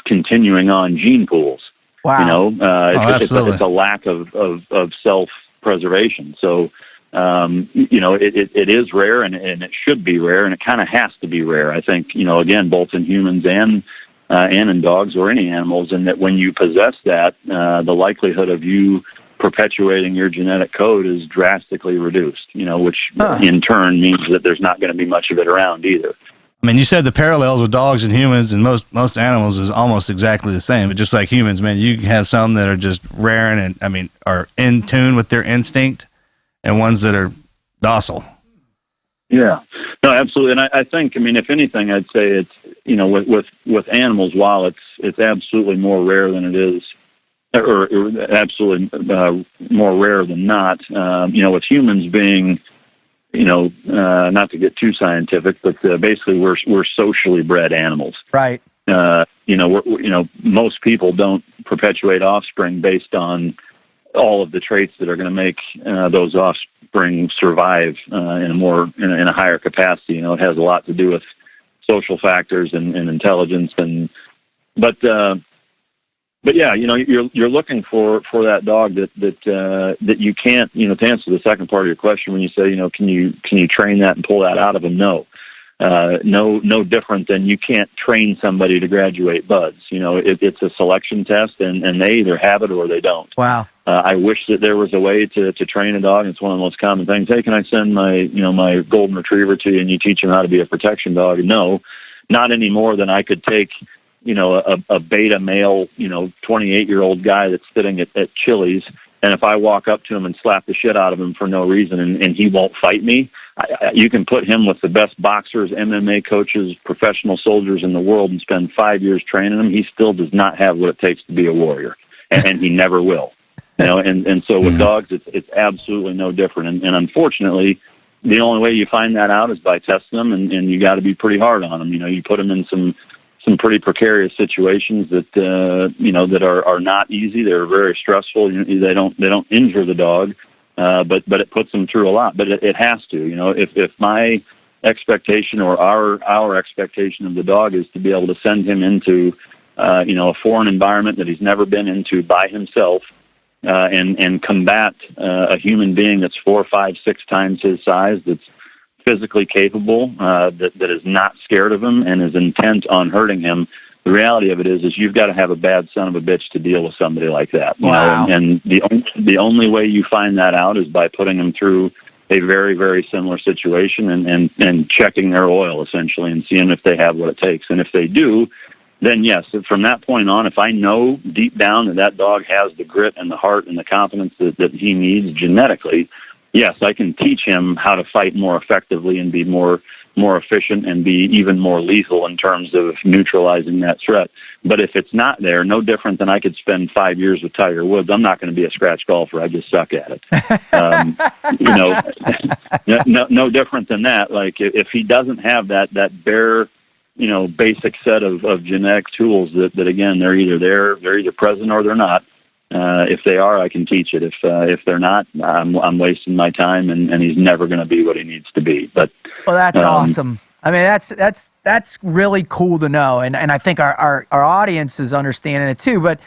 continuing on gene pools. Wow. You know, it's absolutely. a lack of self-preservation. So, you know, it is rare, and it should be rare, and it kind of has to be rare. I think, you know, again, both in humans and in dogs or any animals, and that when you possess that, the likelihood of you perpetuating your genetic code is drastically reduced, you know, which in turn means that there's not going to be much of it around either. I mean, you said the parallels with dogs and humans and most animals is almost exactly the same. But just like humans, man, you have some that are just rare and are in tune with their instinct, and ones that are docile. Yeah, no, absolutely. And I think, I mean, if anything, I'd say it's, you know, with animals, while it's absolutely more rare than it is, or absolutely more rare than not. You know, with humans being, you know, not to get too scientific, but basically we're socially bred animals. Right. You know, most people don't perpetuate offspring based on all of the traits that are going to make those offspring survive in a higher capacity. You know, it has a lot to do with social factors and intelligence, but yeah, you know, you're looking for that dog that you can't, you know, to answer the second part of your question when you say, you know, can you train that and pull that out of them? No. No different than you can't train somebody to graduate buds. You know, it's a selection test, and they either have it or they don't. Wow. I wish that there was a way to train a dog. It's one of the most common things. Hey, can I send my golden retriever to you and you teach him how to be a protection dog? No, not any more than I could take, you know, a beta male, you know, 28-year-old guy that's sitting at Chili's, and if I walk up to him and slap the shit out of him for no reason and he won't fight me, you can put him with the best boxers, MMA coaches, professional soldiers in the world and spend 5 years training him. He still does not have what it takes to be a warrior, and he never will. You know, and so with dogs, it's absolutely no different. And unfortunately, the only way you find that out is by testing them, and you got to be pretty hard on them. You know, you put them in some pretty precarious situations that you know, that are not easy. They're very stressful. They don't injure the dog, but it puts them through a lot. But it has to. You know, if my expectation or our expectation of the dog is to be able to send him into you know, a foreign environment that he's never been into by himself, and combat a human being that's 4, 5, 6 times his size, that's physically capable, that is not scared of him and is intent on hurting him. The reality of it is you've got to have a bad son of a bitch to deal with somebody like that. You wow. know? And the only way you find that out is by putting them through a very, very similar situation and checking their oil essentially and seeing if they have what it takes. And if they do, then yes, from that point on, if I know deep down that dog has the grit and the heart and the confidence that he needs genetically, yes, I can teach him how to fight more effectively and be more efficient and be even more lethal in terms of neutralizing that threat. But if it's not there, no different than I could spend 5 years with Tiger Woods. I'm not going to be a scratch golfer. I just suck at it. You know, no different than that. Like if he doesn't have that bare, you know, basic set of genetic tools that again, they're either present or they're not. If they are, I can teach it. If they're not, I'm wasting my time, and he's never going to be what he needs to be. But well, that's awesome. I mean, that's really cool to know, and I think our audience is understanding it too. But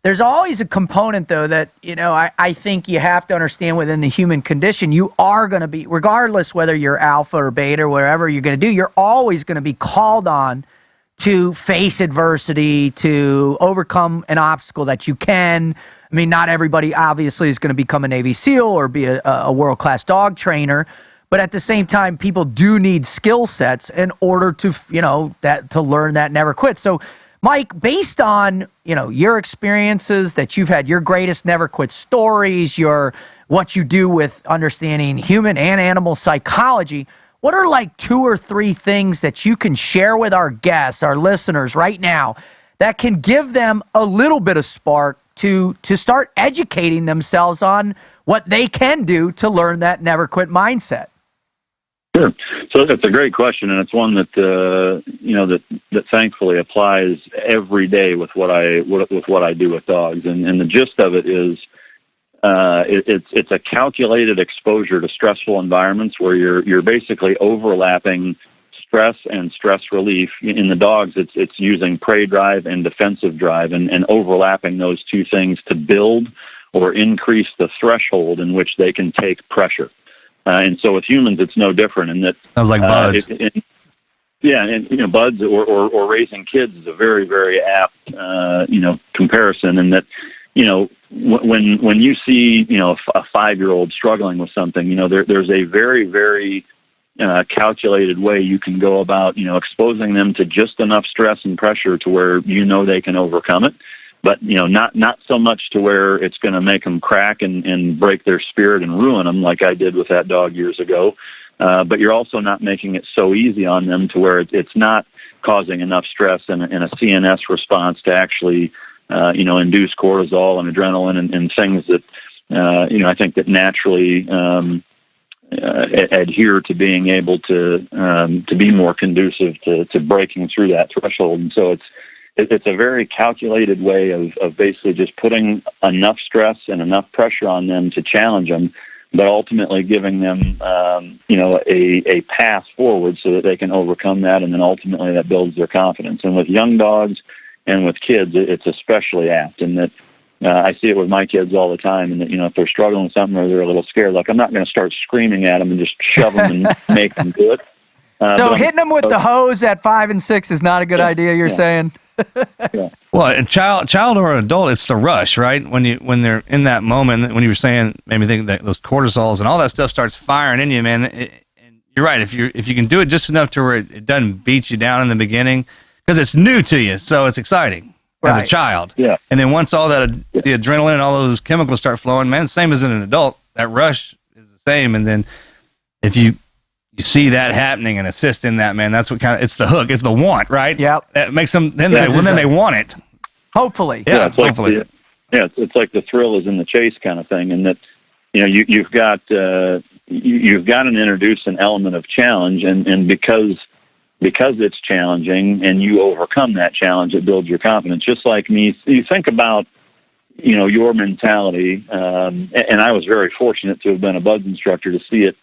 there's always a component, though, that, you know, I think you have to understand within the human condition. You are going to be, regardless whether you're alpha or beta or whatever you're going to do, you're always going to be called on to face adversity, to overcome an obstacle that you can. I mean, not everybody obviously is going to become a Navy SEAL or be a world-class dog trainer, but at the same time, people do need skill sets in order to, you know, to learn that never quit. So, Mike, based on, you know, your experiences that you've had, your greatest never quit stories, what you do with understanding human and animal psychology, what are like 2 or 3 things that you can share with our guests, our listeners right now, that can give them a little bit of spark to start educating themselves on what they can do to learn that never quit mindset? Sure. So that's a great question, and it's one that you know, that thankfully applies every day with what I do with dogs. And the gist of it is, it's a calculated exposure to stressful environments where you're basically overlapping stress and stress relief. In the dogs, it's using prey drive and defensive drive and overlapping those two things to build or increase the threshold in which they can take pressure. And so with humans, it's no different in that. Sounds like buds. Yeah, and buds or raising kids is a very, very apt comparison in that, when you see a 5-year-old struggling with something, there's a very, very calculated way you can go about exposing them to just enough stress and pressure to where they can overcome it, but not so much to where it's going to make them crack and break their spirit and ruin them like I did with that dog years ago. But you're also not making it so easy on them to where it's not causing enough stress and a CNS response to actually, induce cortisol and adrenaline and things that, I think that naturally adhere to being able to be more conducive to breaking through that threshold. And so it's a very calculated way of basically just putting enough stress and enough pressure on them to challenge them, but ultimately giving them, a path forward so that they can overcome that, and then ultimately that builds their confidence. And with young dogs and with kids, it's especially apt in that I see it with my kids all the time, and that, if they're struggling with something or they're a little scared, like I'm not going to start screaming at them and just shove them and make them do it. So hitting them with the hose at 5 and 6 is not a good idea, you're saying? Yeah. Well, a child or an adult, it's the rush, right? When they're in that moment, when you were saying, maybe think that those cortisols and all that stuff starts firing in you, man. And you're right. If you can do it just enough to where it doesn't beat you down in the beginning, because it's new to you, so it's exciting as a child. Yeah. And then once all that the adrenaline and all those chemicals start flowing, man, same as in an adult, that rush is the same. And then if you see that happening and assist in that, man, that's what it's the hook, it's the want, right? Yeah, that makes them then they want it. Hopefully, hopefully. It's like the thrill is in the chase kind of thing, and that you've got to introduce an element of challenge, and because it's challenging and you overcome that challenge, it builds your confidence. Just like me, you think about your mentality, and I was very fortunate to have been a buds instructor to see it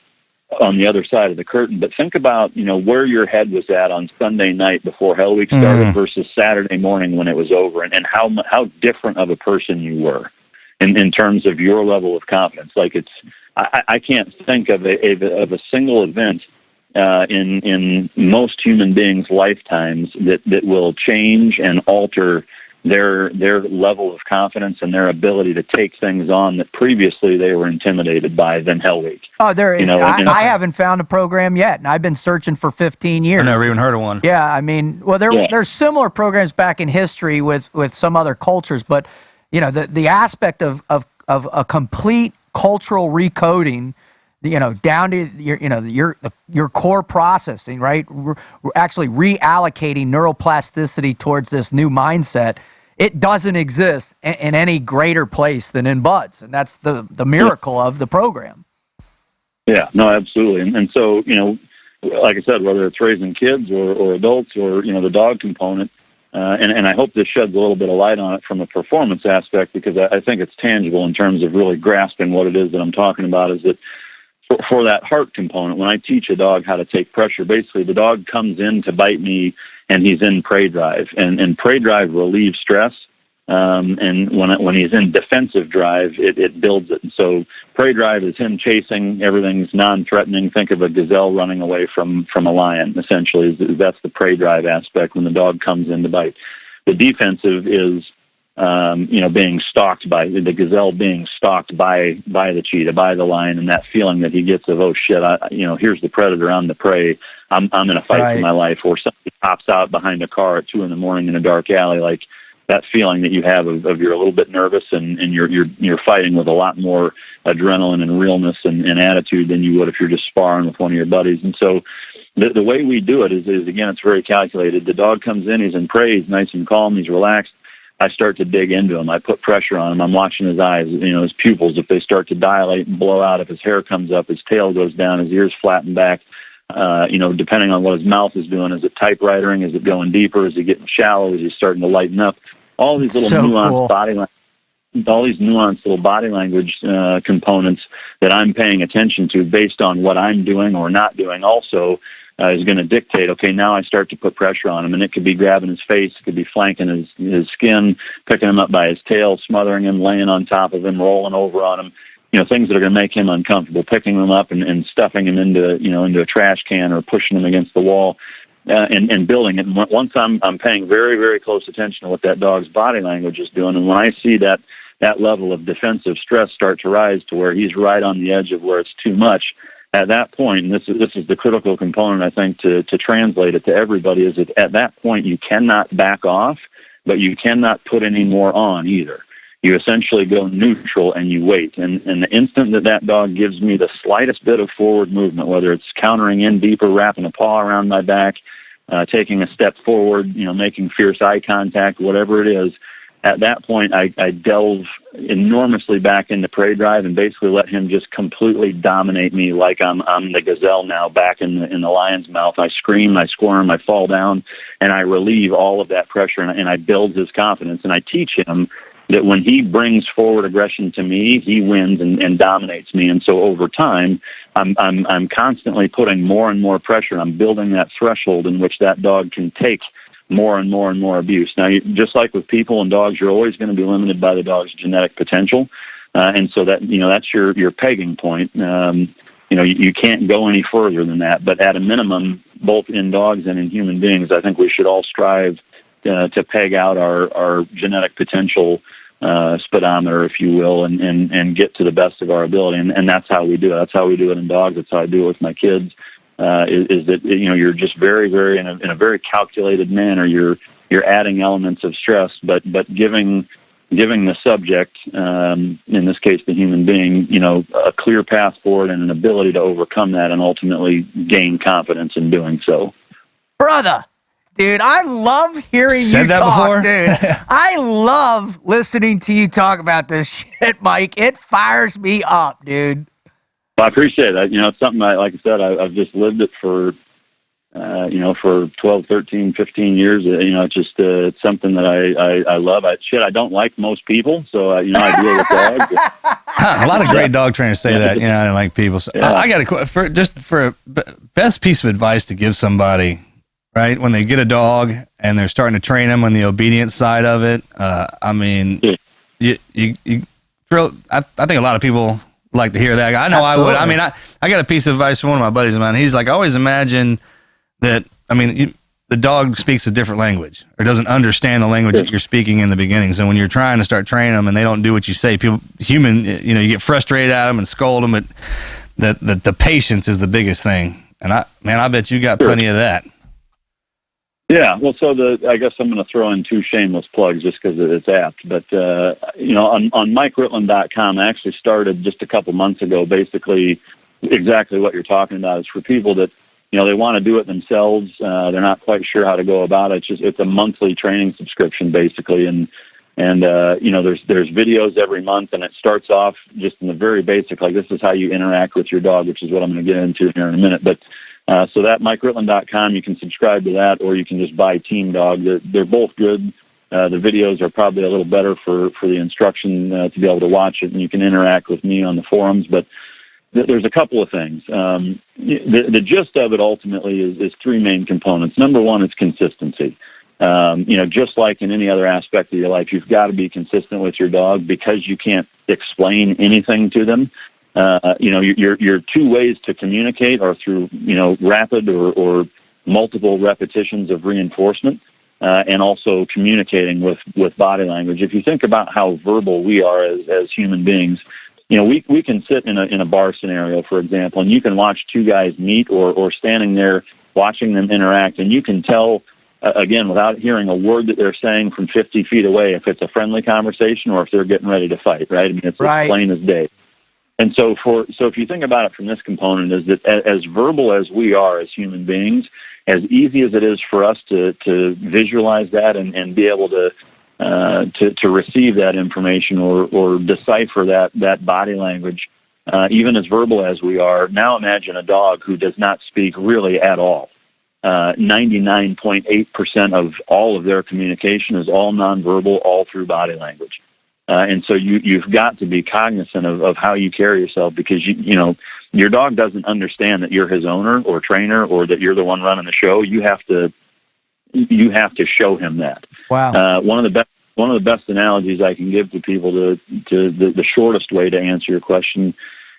on the other side of the curtain, but think about where your head was at on Sunday night before Hell Week started versus Saturday morning when it was over, and how different of a person you were in terms of your level of confidence. Like I can't think of a single event in most human beings' lifetimes that will change and alter their level of confidence and their ability to take things on that previously they were intimidated by than Hell Week. Oh, I haven't found a program yet, and I've been searching for 15 years. I never even heard of one. Yeah, I mean, well, there's similar programs back in history with some other cultures, but the aspect of a complete cultural recoding, down to your core processing, right? We're actually reallocating neuroplasticity towards this new mindset. It doesn't exist in any greater place than in buds, and that's the miracle of the program. Yeah, no, absolutely. And so, like I said, whether it's raising kids or adults or, the dog component, and I hope this sheds a little bit of light on it from a performance aspect, because I think it's tangible in terms of really grasping what it is that I'm talking about, is that for that heart component, when I teach a dog how to take pressure, basically the dog comes in to bite me and he's in prey drive, and prey drive relieves stress. And when he's in defensive drive, it builds it. And so prey drive is him chasing, everything's non-threatening. Think of a gazelle running away from a lion, essentially. That's the prey drive aspect when the dog comes in to bite. The defensive is, being stalked by the gazelle, being stalked by the cheetah, by the lion, and that feeling that he gets of, oh shit, here's the predator, I'm the prey, I'm in a fight for my life, or somebody pops out behind a car at 2 a.m. in a dark alley, like that feeling that you have of you're a little bit nervous and you're fighting with a lot more adrenaline and realness and attitude than you would if you're just sparring with one of your buddies. And so the way we do it is again, it's very calculated. The dog comes in, he's in prey, he's nice and calm, he's relaxed. I start to dig into him. I put pressure on him. I'm watching his eyes, his pupils. If they start to dilate and blow out, if his hair comes up, his tail goes down, his ears flatten back, depending on what his mouth is doing. Is it typewritering? Is it going deeper? Is he getting shallow? Is he starting to lighten up? All these little nuanced body language, all these nuanced little body language components that I'm paying attention to based on what I'm doing or not doing also is going to dictate, okay, now I start to put pressure on him. And it could be grabbing his face, it could be flanking his skin, picking him up by his tail, smothering him, laying on top of him, rolling over on him, things that are going to make him uncomfortable, picking him up and stuffing him into a trash can or pushing him against the wall. And building it. And once I'm paying very, very close attention to what that dog's body language is doing, and when I see that level of defensive stress start to rise to where he's right on the edge of where it's too much, at that point, and this is the critical component, I think, to translate it to everybody, is that at that point you cannot back off, but you cannot put any more on either. You essentially go neutral and you wait. And the instant that dog gives me the slightest bit of forward movement, whether it's countering in deeper, wrapping a paw around my back, taking a step forward, making fierce eye contact, whatever it is, at that point I delve enormously back into prey drive and basically let him just completely dominate me like I'm the gazelle now back in the lion's mouth. I scream, I squirm, I fall down, and I relieve all of that pressure, and I build his confidence, and I teach him that when he brings forward aggression to me, he wins and dominates me. And so over time, I'm constantly putting more and more pressure. I'm building that threshold in which that dog can take more and more and more abuse. Now, just like with people and dogs, you're always going to be limited by the dog's genetic potential. And so that, that's your pegging point. You can't go any further than that. But at a minimum, both in dogs and in human beings, I think we should all strive to peg out our genetic potential speedometer, if you will, and get to the best of our ability. And that's how we do it. That's how we do it in dogs. That's how I do it with my kids. Is that you're just very, very in a very calculated manner. You're adding elements of stress, but giving the subject, in this case the human being, a clear path forward and an ability to overcome that and ultimately gain confidence in doing so. Brother. Dude, I love hearing you talk, before? Dude. I love listening to you talk about this shit, Mike. It fires me up, dude. Well, I appreciate that. It's something like I said, I've just lived it for, for 12, 13, 15 years. It's just it's something that I love. I don't like most people, so, I deal with dogs. A lot of great dog trainers say that, I don't like people. So yeah. I got for a best piece of advice to give somebody, right, when they get a dog and they're starting to train them on the obedience side of it. I think a lot of people like to hear that. I know Absolutely. I would. I got a piece of advice from one of my buddies of mine. He's like, always imagine that, the dog speaks a different language or doesn't understand the language that you're speaking in the beginning. So when you're trying to start training them and they don't do what you say, you get frustrated at them and scold them, but the patience is the biggest thing. And I bet you got plenty of that. Yeah, well, so I guess I'm going to throw in two shameless plugs just because it's apt. But, on MikeRitland.com, I actually started just a couple months ago, basically exactly what you're talking about. It's for people that, they want to do it themselves. They're not quite sure how to go about it. It's a monthly training subscription, basically. And there's videos every month, and it starts off just in the very basic, like this is how you interact with your dog, which is what I'm going to get into here in a minute. But so that MikeRitland.com, you can subscribe to that, or you can just buy Team Dog. They're both good. The videos are probably a little better for the instruction to be able to watch it, and you can interact with me on the forums. But there's a couple of things. The gist of it ultimately is three main components. Number one is consistency. Just like in any other aspect of your life, you've got to be consistent with your dog because you can't explain anything to them. Your two ways to communicate are through, rapid or multiple repetitions of reinforcement, and also communicating with body language. If you think about how verbal we are as human beings, we can sit in a bar scenario, for example, and you can watch two guys meet or standing there watching them interact, and you can tell, again, without hearing a word that they're saying from 50 feet away, if it's a friendly conversation or if they're getting ready to fight, right? It's as plain as day. And so if you think about it from this component, is that as verbal as we are as human beings, as easy as it is for us to visualize that and be able to receive that information or decipher that body language, even as verbal as we are, now imagine a dog who does not speak really at all. 99.8% of all of their communication is all nonverbal, all through body language. And so you've got to be cognizant of how you carry yourself, because your dog doesn't understand that you're his owner or trainer, or that you're the one running the show. You have to show him that. Wow. One of the best analogies I can give to people, to the shortest way to answer your question,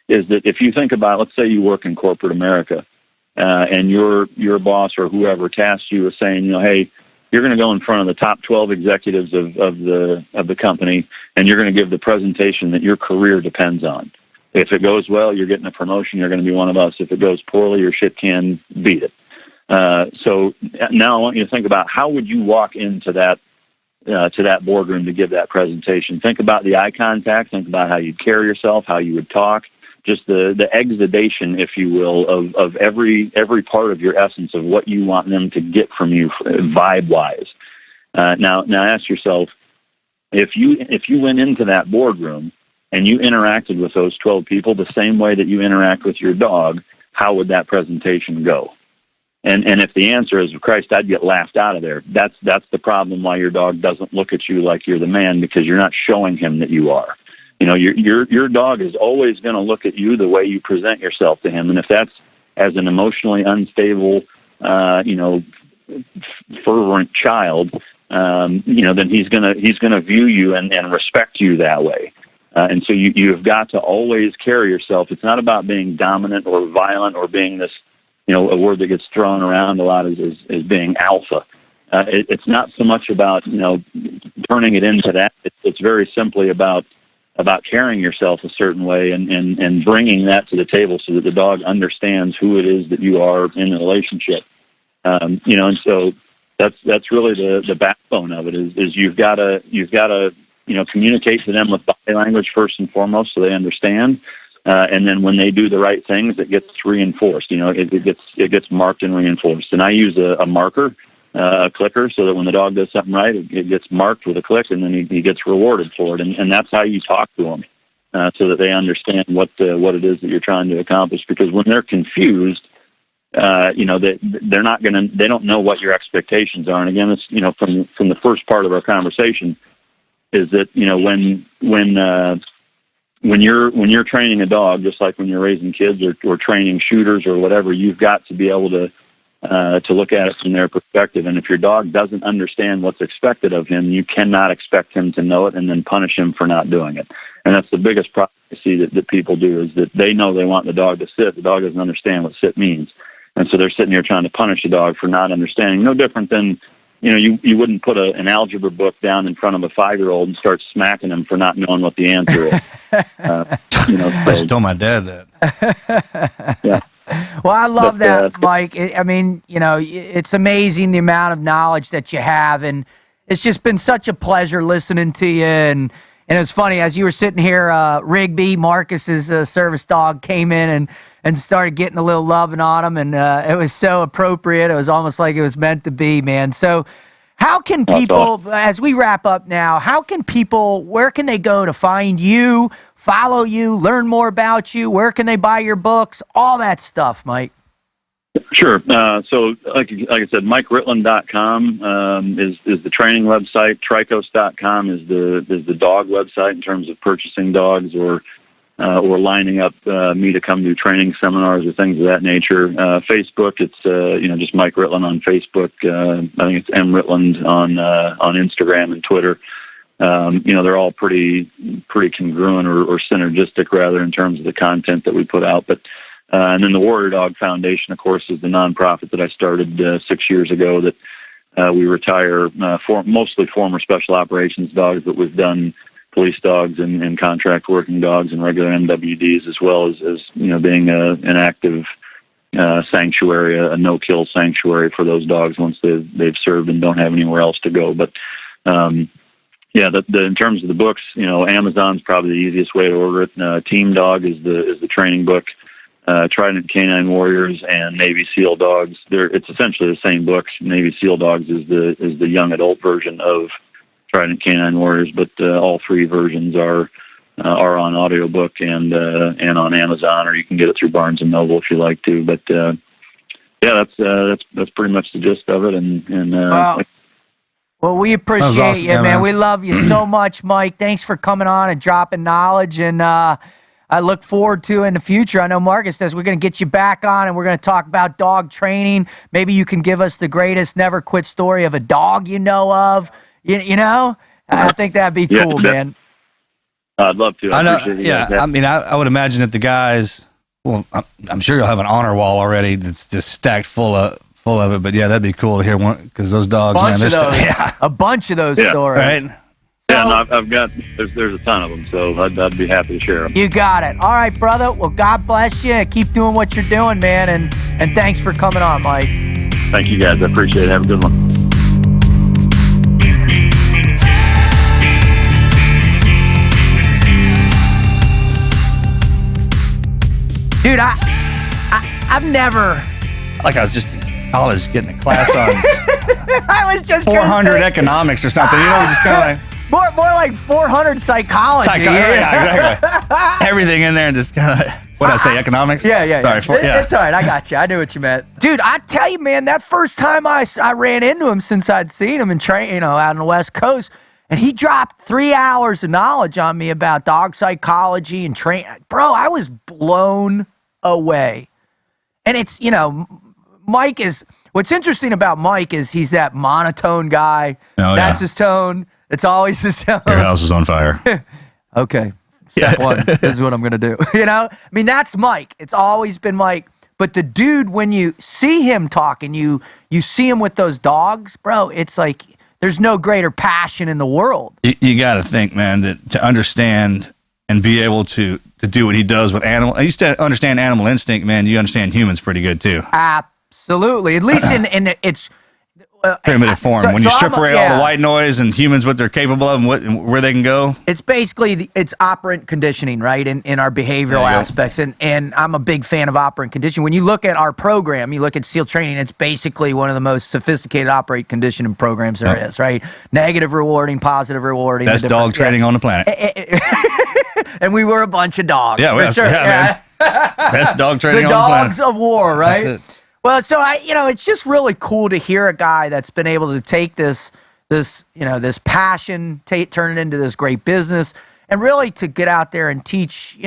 is that if you think about, let's say you work in corporate America, and your boss or whoever tasked you with saying, hey, you're going to go in front of the top 12 executives of the company, and you're going to give the presentation that your career depends on. If it goes well, you're getting a promotion. You're going to be one of us. If it goes poorly, your shit can beat it. So now I want you to think about, how would you walk into that boardroom to give that presentation? Think about the eye contact. Think about how you'd carry yourself, how you would talk, just the exudation, if you will, of every part of your essence of what you want them to get from you, vibe-wise. Now ask yourself, if you went into that boardroom and you interacted with those 12 people the same way that you interact with your dog, how would that presentation go? And if the answer is, Christ, I'd get laughed out of there, that's the problem why your dog doesn't look at you like you're the man, because you're not showing him that you are. Your dog is always going to look at you the way you present yourself to him. And if that's as an emotionally unstable, fervent child, then he's gonna view you and respect you that way. And so you've got to always carry yourself. It's not about being dominant or violent or being this, a word that gets thrown around a lot is being alpha. It's not so much about, turning it into that. It's very simply about carrying yourself a certain way and bringing that to the table so that the dog understands who it is that you are in the relationship. And so that's really the backbone of it is you've got to communicate to them with body language first and foremost, so they understand. And then when they do the right things, it gets reinforced. It gets marked and reinforced. And I use a marker, a clicker, so that when the dog does something right, it gets marked with a click, and then he gets rewarded for it. And that's how you talk to them, so that they understand what it is that you're trying to accomplish. Because when they're confused, they don't know what your expectations are. And again, it's from the first part of our conversation, is that when you're training a dog, just like when you're raising kids or training shooters or whatever, you've got to be able to look at it from their perspective. And if your dog doesn't understand what's expected of him, you cannot expect him to know it and then punish him for not doing it. And that's the biggest problem I see that people do, is that they know they want the dog to sit. The dog doesn't understand what sit means. And so they're sitting here trying to punish the dog for not understanding. No different than, you wouldn't put an algebra book down in front of a 5-year-old and start smacking him for not knowing what the answer is. I just told my dad that. Yeah. Well, I love that, Mike. It's amazing the amount of knowledge that you have, and it's just been such a pleasure listening to you. And it was funny, as you were sitting here, Rigby, Marcus's service dog, came in and started getting a little loving on him, and it was so appropriate. It was almost like it was meant to be, man. So how can people, as we wrap up now, where can they go to find you, follow you, learn more about you? Where can they buy your books? All that stuff, Mike. Sure. So like I said, MikeRitland.com is the training website. Tricos.com is the dog website in terms of purchasing dogs or lining up me to come do training seminars or things of that nature. Facebook, it's just Mike Ritland on Facebook. I think it's M Ritland on Instagram and Twitter. They're all pretty congruent or synergistic, rather, in terms of the content that we put out. But and then the Warrior Dog Foundation, of course, is the nonprofit that I started 6 years ago. That we retire mostly former special operations dogs, but we've done police dogs and contract working dogs and regular MWDs, as well as being an active sanctuary, a no-kill sanctuary for those dogs once they've served and don't have anywhere else to go. But in terms of the books, Amazon's probably the easiest way to order it. Team Dog is the training book. Trident Canine Warriors and Navy SEAL Dogs. It's essentially the same book. Navy SEAL Dogs is the young adult version of Trident Canine Warriors, but all three versions are on audiobook and on Amazon, or you can get it through Barnes and Noble if you like to. But that's pretty much the gist of it. Well, we appreciate awesome. you, man. We love you so much, Mike. Thanks for coming on and dropping knowledge. And I look forward to in the future. I know Marcus does. We're going to get you back on, and we're going to talk about dog training. Maybe you can give us the greatest never quit story of a dog you know of. You know? I think that'd be cool, man. I'd love to. I know. I mean, I would imagine that the guys. Well, I'm sure you'll have an honor wall already that's just stacked full of it. But yeah, that'd be cool to hear one because those dogs, man, a bunch of those stories. Right? Yeah, no, I've got there's a ton of them, so I'd be happy to share them. You got it. All right, brother. Well, God bless you. Keep doing what you're doing, man, and thanks for coming on, Mike. Thank you, guys. I appreciate it. Have a good one. Dude, I've never. Like I was just in college getting a class on I was just 400 economics or something. You know, just kind of like more like 400 psychology. Yeah, exactly. Everything in there and just kind of. What did I say? Economics? Yeah. Sorry. It's all right. I got you. I knew what you meant, dude. I tell you, man, that first time I ran into him since I'd seen him and train, out on the West Coast. And he dropped 3 hours of knowledge on me about dog psychology and training. Bro, I was blown away. And it's, Mike is, what's interesting about Mike is he's that monotone guy. That's his tone. It's always his tone. Your house is on fire. Okay. Step one. This is what I'm going to do. I mean, that's Mike. It's always been Mike. But the dude, when you see him talking, you see him with those dogs, bro, it's like, there's no greater passion in the world. You got to think, man, that to understand and be able to do what he does with animals. I used to understand animal instinct, man. You understand humans pretty good too. Absolutely. At least in its primitive form. When you strip away all the white noise and humans, what they're capable of and where they can go. It's basically it's operant conditioning, right? In our behavioral aspects. And I'm a big fan of operant conditioning. When you look at our program, you look at SEAL training, it's basically one of the most sophisticated operant conditioning programs there is, right? Negative rewarding, positive rewarding. Best dog training on the planet. And we were a bunch of dogs. Yeah, sure. Man. Best dog training on the planet. The dogs of war, right? Well, so it's just really cool to hear a guy that's been able to take this passion, turn it into this great business, and really to get out there and teach,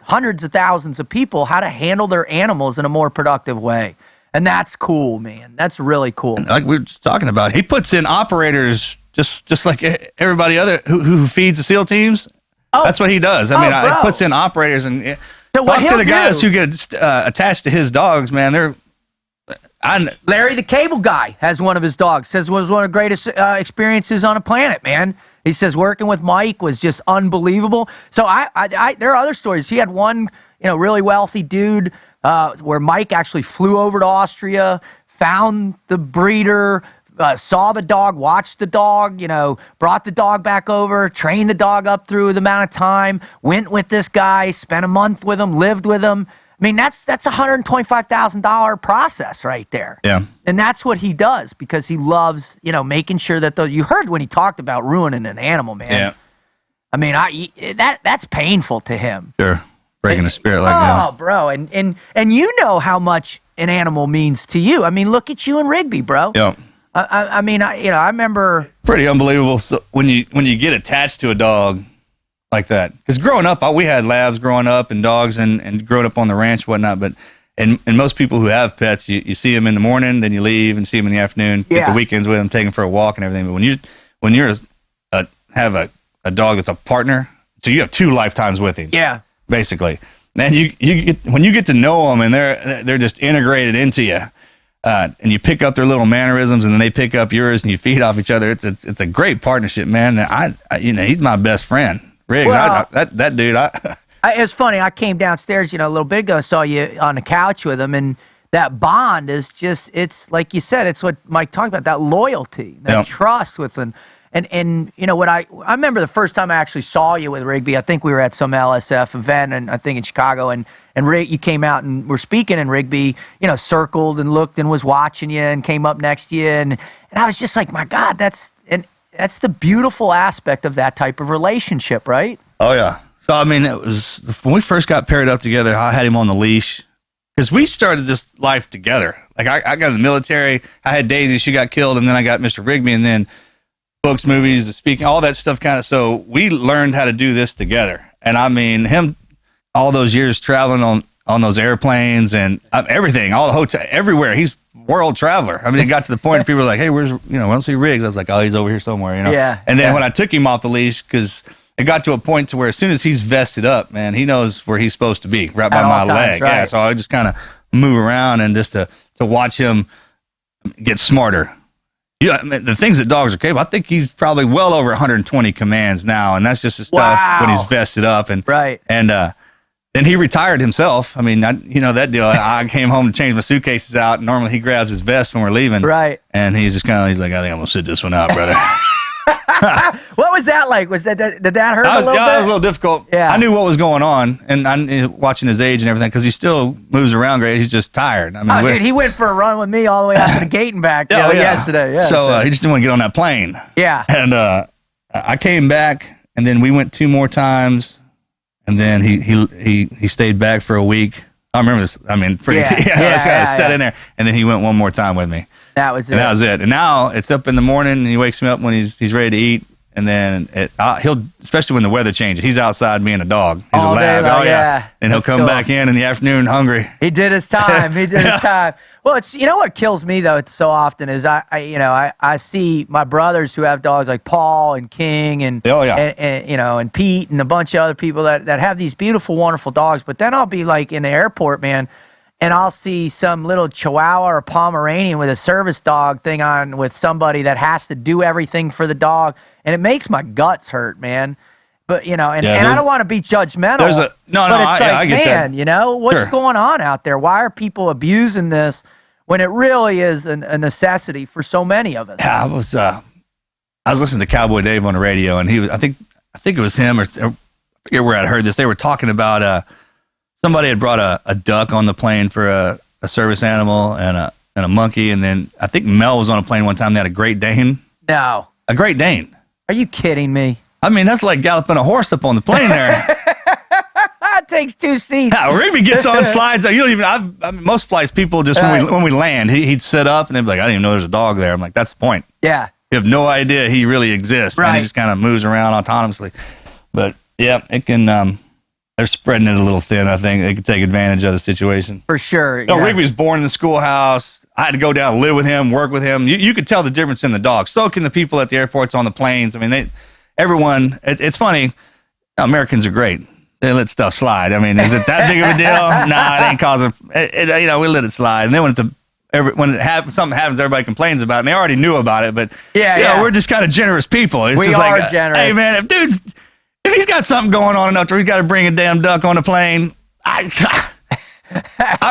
hundreds of thousands of people how to handle their animals in a more productive way. And that's cool, man. That's really cool. And like we were just talking about, he puts in operators just like everybody other who feeds the SEAL teams. Oh, that's what he does. I mean, he puts in operators and so talk to the guys who get attached to his dogs, man. Larry the cable guy has one of his dogs. Says it was one of the greatest experiences on the planet, man. He says working with Mike was just unbelievable. So there are other stories. He had one, really wealthy dude where Mike actually flew over to Austria, found the breeder, saw the dog, watched the dog, brought the dog back over, trained the dog up through the amount of time, went with this guy, spent a month with him, lived with him. I mean, that's a $125,000 process right there. Yeah. And that's what he does because he loves, making sure that you heard when he talked about ruining an animal, man. Yeah. I mean, that's painful to him. Sure. Breaking a spirit like that. Oh, bro. And you know how much an animal means to you. I mean, look at you and Rigby, bro. Yeah. I mean, I remember. Pretty unbelievable when you get attached to a dog like that. Because growing up, we had labs growing up and dogs and growing up on the ranch and whatnot. But and most people who have pets, you see them in the morning, then you leave and see them in the afternoon. Get the weekends with them, take them for a walk and everything. But when you have a dog that's a partner, so you have 2 lifetimes with him. Yeah. Basically, man, when you get to know them and they're just integrated into you. And you pick up their little mannerisms, and then they pick up yours, and you feed off each other. It's a great partnership, man. And he's my best friend, Riggs. Well, that dude. It's funny. I came downstairs, a little bit ago, saw you on the couch with him, and that bond is it's like you said. It's what Mike talked about, that loyalty, that trust with them. And what I remember the first time I actually saw you with Rigby, I think we were at some LSF event, and I think in Chicago, and you came out and were speaking, and Rigby, circled and looked and was watching you and came up next to you, and I was just like, my God, that's the beautiful aspect of that type of relationship, right? Oh yeah. So I mean, it was when we first got paired up together. I had him on the leash because we started this life together. Like I got in the military. I had Daisy, she got killed, and then I got Mr. Rigby, and then books, movies, the speaking, all that stuff kind of. So we learned how to do this together. And I mean, him, all those years traveling on those airplanes and everything, all the hotel, everywhere. He's world traveler. I mean, it got to the point people were like, hey, where's, we don't see Riggs. I was like, oh, he's over here somewhere, Yeah. And then when I took him off the leash, because it got to a point to where as soon as he's vested up, man, he knows where he's supposed to be, right by my leg. Right. Yeah, so I just kind of move around and just to watch him get smarter. Yeah, I mean, the things that dogs are capable, I think he's probably well over 120 commands now, and that's just the stuff when he's vested up. And then he retired himself. I mean, that deal. I came home to change my suitcases out, and normally he grabs his vest when we're leaving. Right. And he's just kind of, he's like, I think I'm going to sit this one out, brother. What was that like? Did that hurt a little bit? Yeah, it was a little difficult. Yeah. I knew what was going on, and I watching his age and everything, because he still moves around great. He's just tired. I mean, dude, he went for a run with me all the way out to the gate and back yesterday. Yeah, so he just didn't want to get on that plane. Yeah. And I came back, and then we went 2 more times, and then he stayed back for a week. I remember this. I mean, pretty. I was kind of set in there, and then he went 1 more time with me. That was it. And that was it. And now it's up in the morning, and he wakes me up when he's ready to eat. And then he'll, especially when the weather changes, he's outside being a dog. He's all a lab. Day, yeah. And he'll come back in the afternoon hungry. He did his time. His time. Well, it's, what kills me though so often is I see my brothers who have dogs like Paul and King and and Pete and a bunch of other people that have these beautiful, wonderful dogs. But then I'll be like in the airport, man, and I'll see some little Chihuahua or Pomeranian with a service dog thing on with somebody that has to do everything for the dog. And it makes my guts hurt, man. But, and I don't want to be judgmental. But it's I get man, that. What's going on out there? Why are people abusing this when it really is a necessity for so many of us? Yeah, I was listening to Cowboy Dave on the radio, and he was, I think it was him, or I forget where I'd heard this. They were talking about somebody had brought a duck on the plane for a service animal and a monkey, and then I think Mel was on a plane one time. They had a Great Dane. No. A Great Dane. Are you kidding me? I mean, that's like galloping a horse up on the plane there. It takes 2 seats. Rigby gets on slides. You don't even. Most flights, people just when we land, he'd sit up and they'd be like, I didn't even know there's a dog there. I'm like, that's the point. Yeah. You have no idea he really exists. Right. And he just kind of moves around autonomously. But yeah, it can. They're spreading it a little thin. I think they can take advantage of the situation. For sure. Rigby was born in the schoolhouse. I had to go down and live with him, work with him. You could tell the difference in the dog. So can the people at the airports, on the planes. I mean, everyone. It's funny. Americans are great. They let stuff slide. I mean, is it that big of a deal? Nah, it ain't causing. We let it slide. And then when something happens, everybody complains about it. And they already knew about it, but we're just kind of generous people. It's just like, generous. Hey man, if he's got something going on enough where he's got to bring a damn duck on the plane, I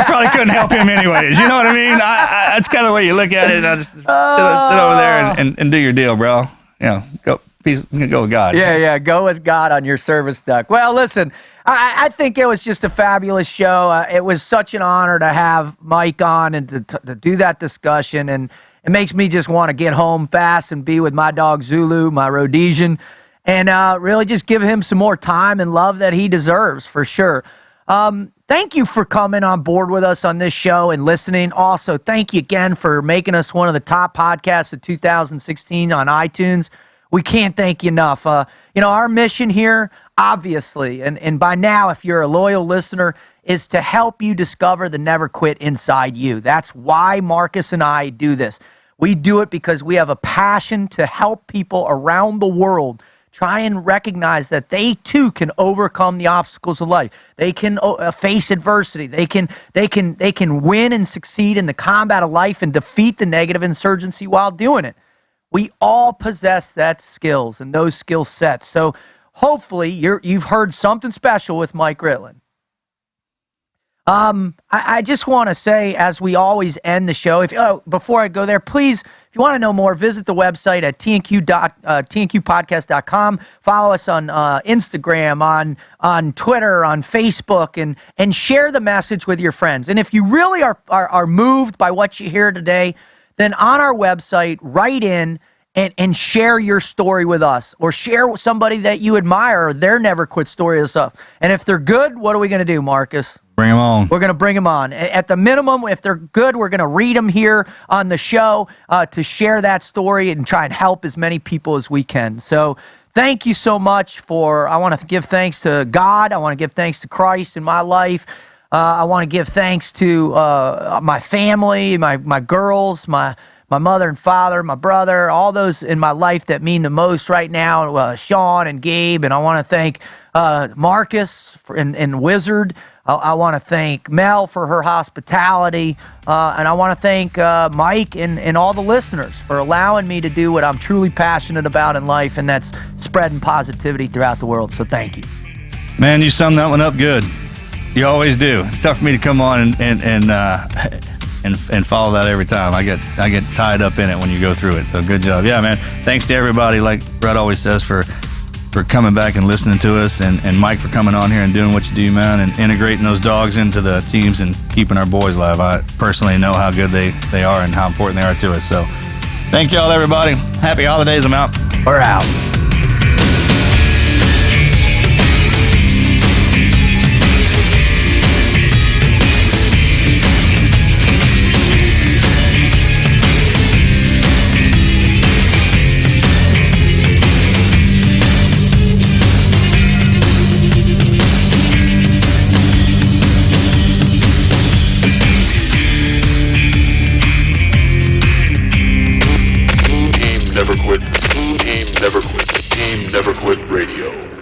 probably couldn't help him anyways. You know what I mean? That's kind of the way you look at it. And I just sit over there and do your deal, bro. Go with God. Yeah, go with God on your service duck. Well, listen, I think it was just a fabulous show. It was such an honor to have Mike on and to do that discussion. And it makes me just want to get home fast and be with my dog Zulu, my Rhodesian, and really just give him some more time and love that he deserves, for sure. Thank you for coming on board with us on this show and listening. Also, thank you again for making us one of the top podcasts of 2016 on iTunes. We can't thank you enough. Our mission here, obviously, and by now, if you're a loyal listener, is to help you discover the Never Quit inside you. That's why Marcus and I do this. We do it because we have a passion to help people around the world try and recognize that they too can overcome the obstacles of life. They can face adversity. They can win and succeed in the combat of life and defeat the negative insurgency while doing it. We all possess that skills and those skill sets. So hopefully you've heard something special with Mike Ritland. I just want to say, as we always end the show, before I go there, please, if you want to know more, visit the website at tnqpodcast.com. Follow us on Instagram, on Twitter, on Facebook, and share the message with your friends. And if you really are moved by what you hear today, then on our website, write in and share your story with us, or share with somebody that you admire, their never quit story and stuff. And if they're good, what are we going to do, Marcus? Bring them on. We're going to bring them on. At the minimum, if they're good, we're going to read them here on the show to share that story and try and help as many people as we can. So thank you so much I want to give thanks to God. I want to give thanks to Christ in my life. I want to give thanks to my family, my girls, my mother and father, my brother, all those in my life that mean the most right now, Sean and Gabe. And I want to thank Marcus and Wizard. I want to thank Mel for her hospitality. And I want to thank Mike and all the listeners for allowing me to do what I'm truly passionate about in life, and that's spreading positivity throughout the world. So thank you. Man, you summed that one up good. You always do. It's tough for me to come on and follow that every time. I get tied up in it when you go through it. So good job. Yeah, man. Thanks to everybody, like Brett always says, for coming back and listening to us, and Mike for coming on here and doing what you do, man, and integrating those dogs into the teams and keeping our boys alive. I personally know how good they are and how important they are to us. So thank y'all, everybody. Happy holidays. I'm out. We're out. Never quit. Team Never Quit Radio.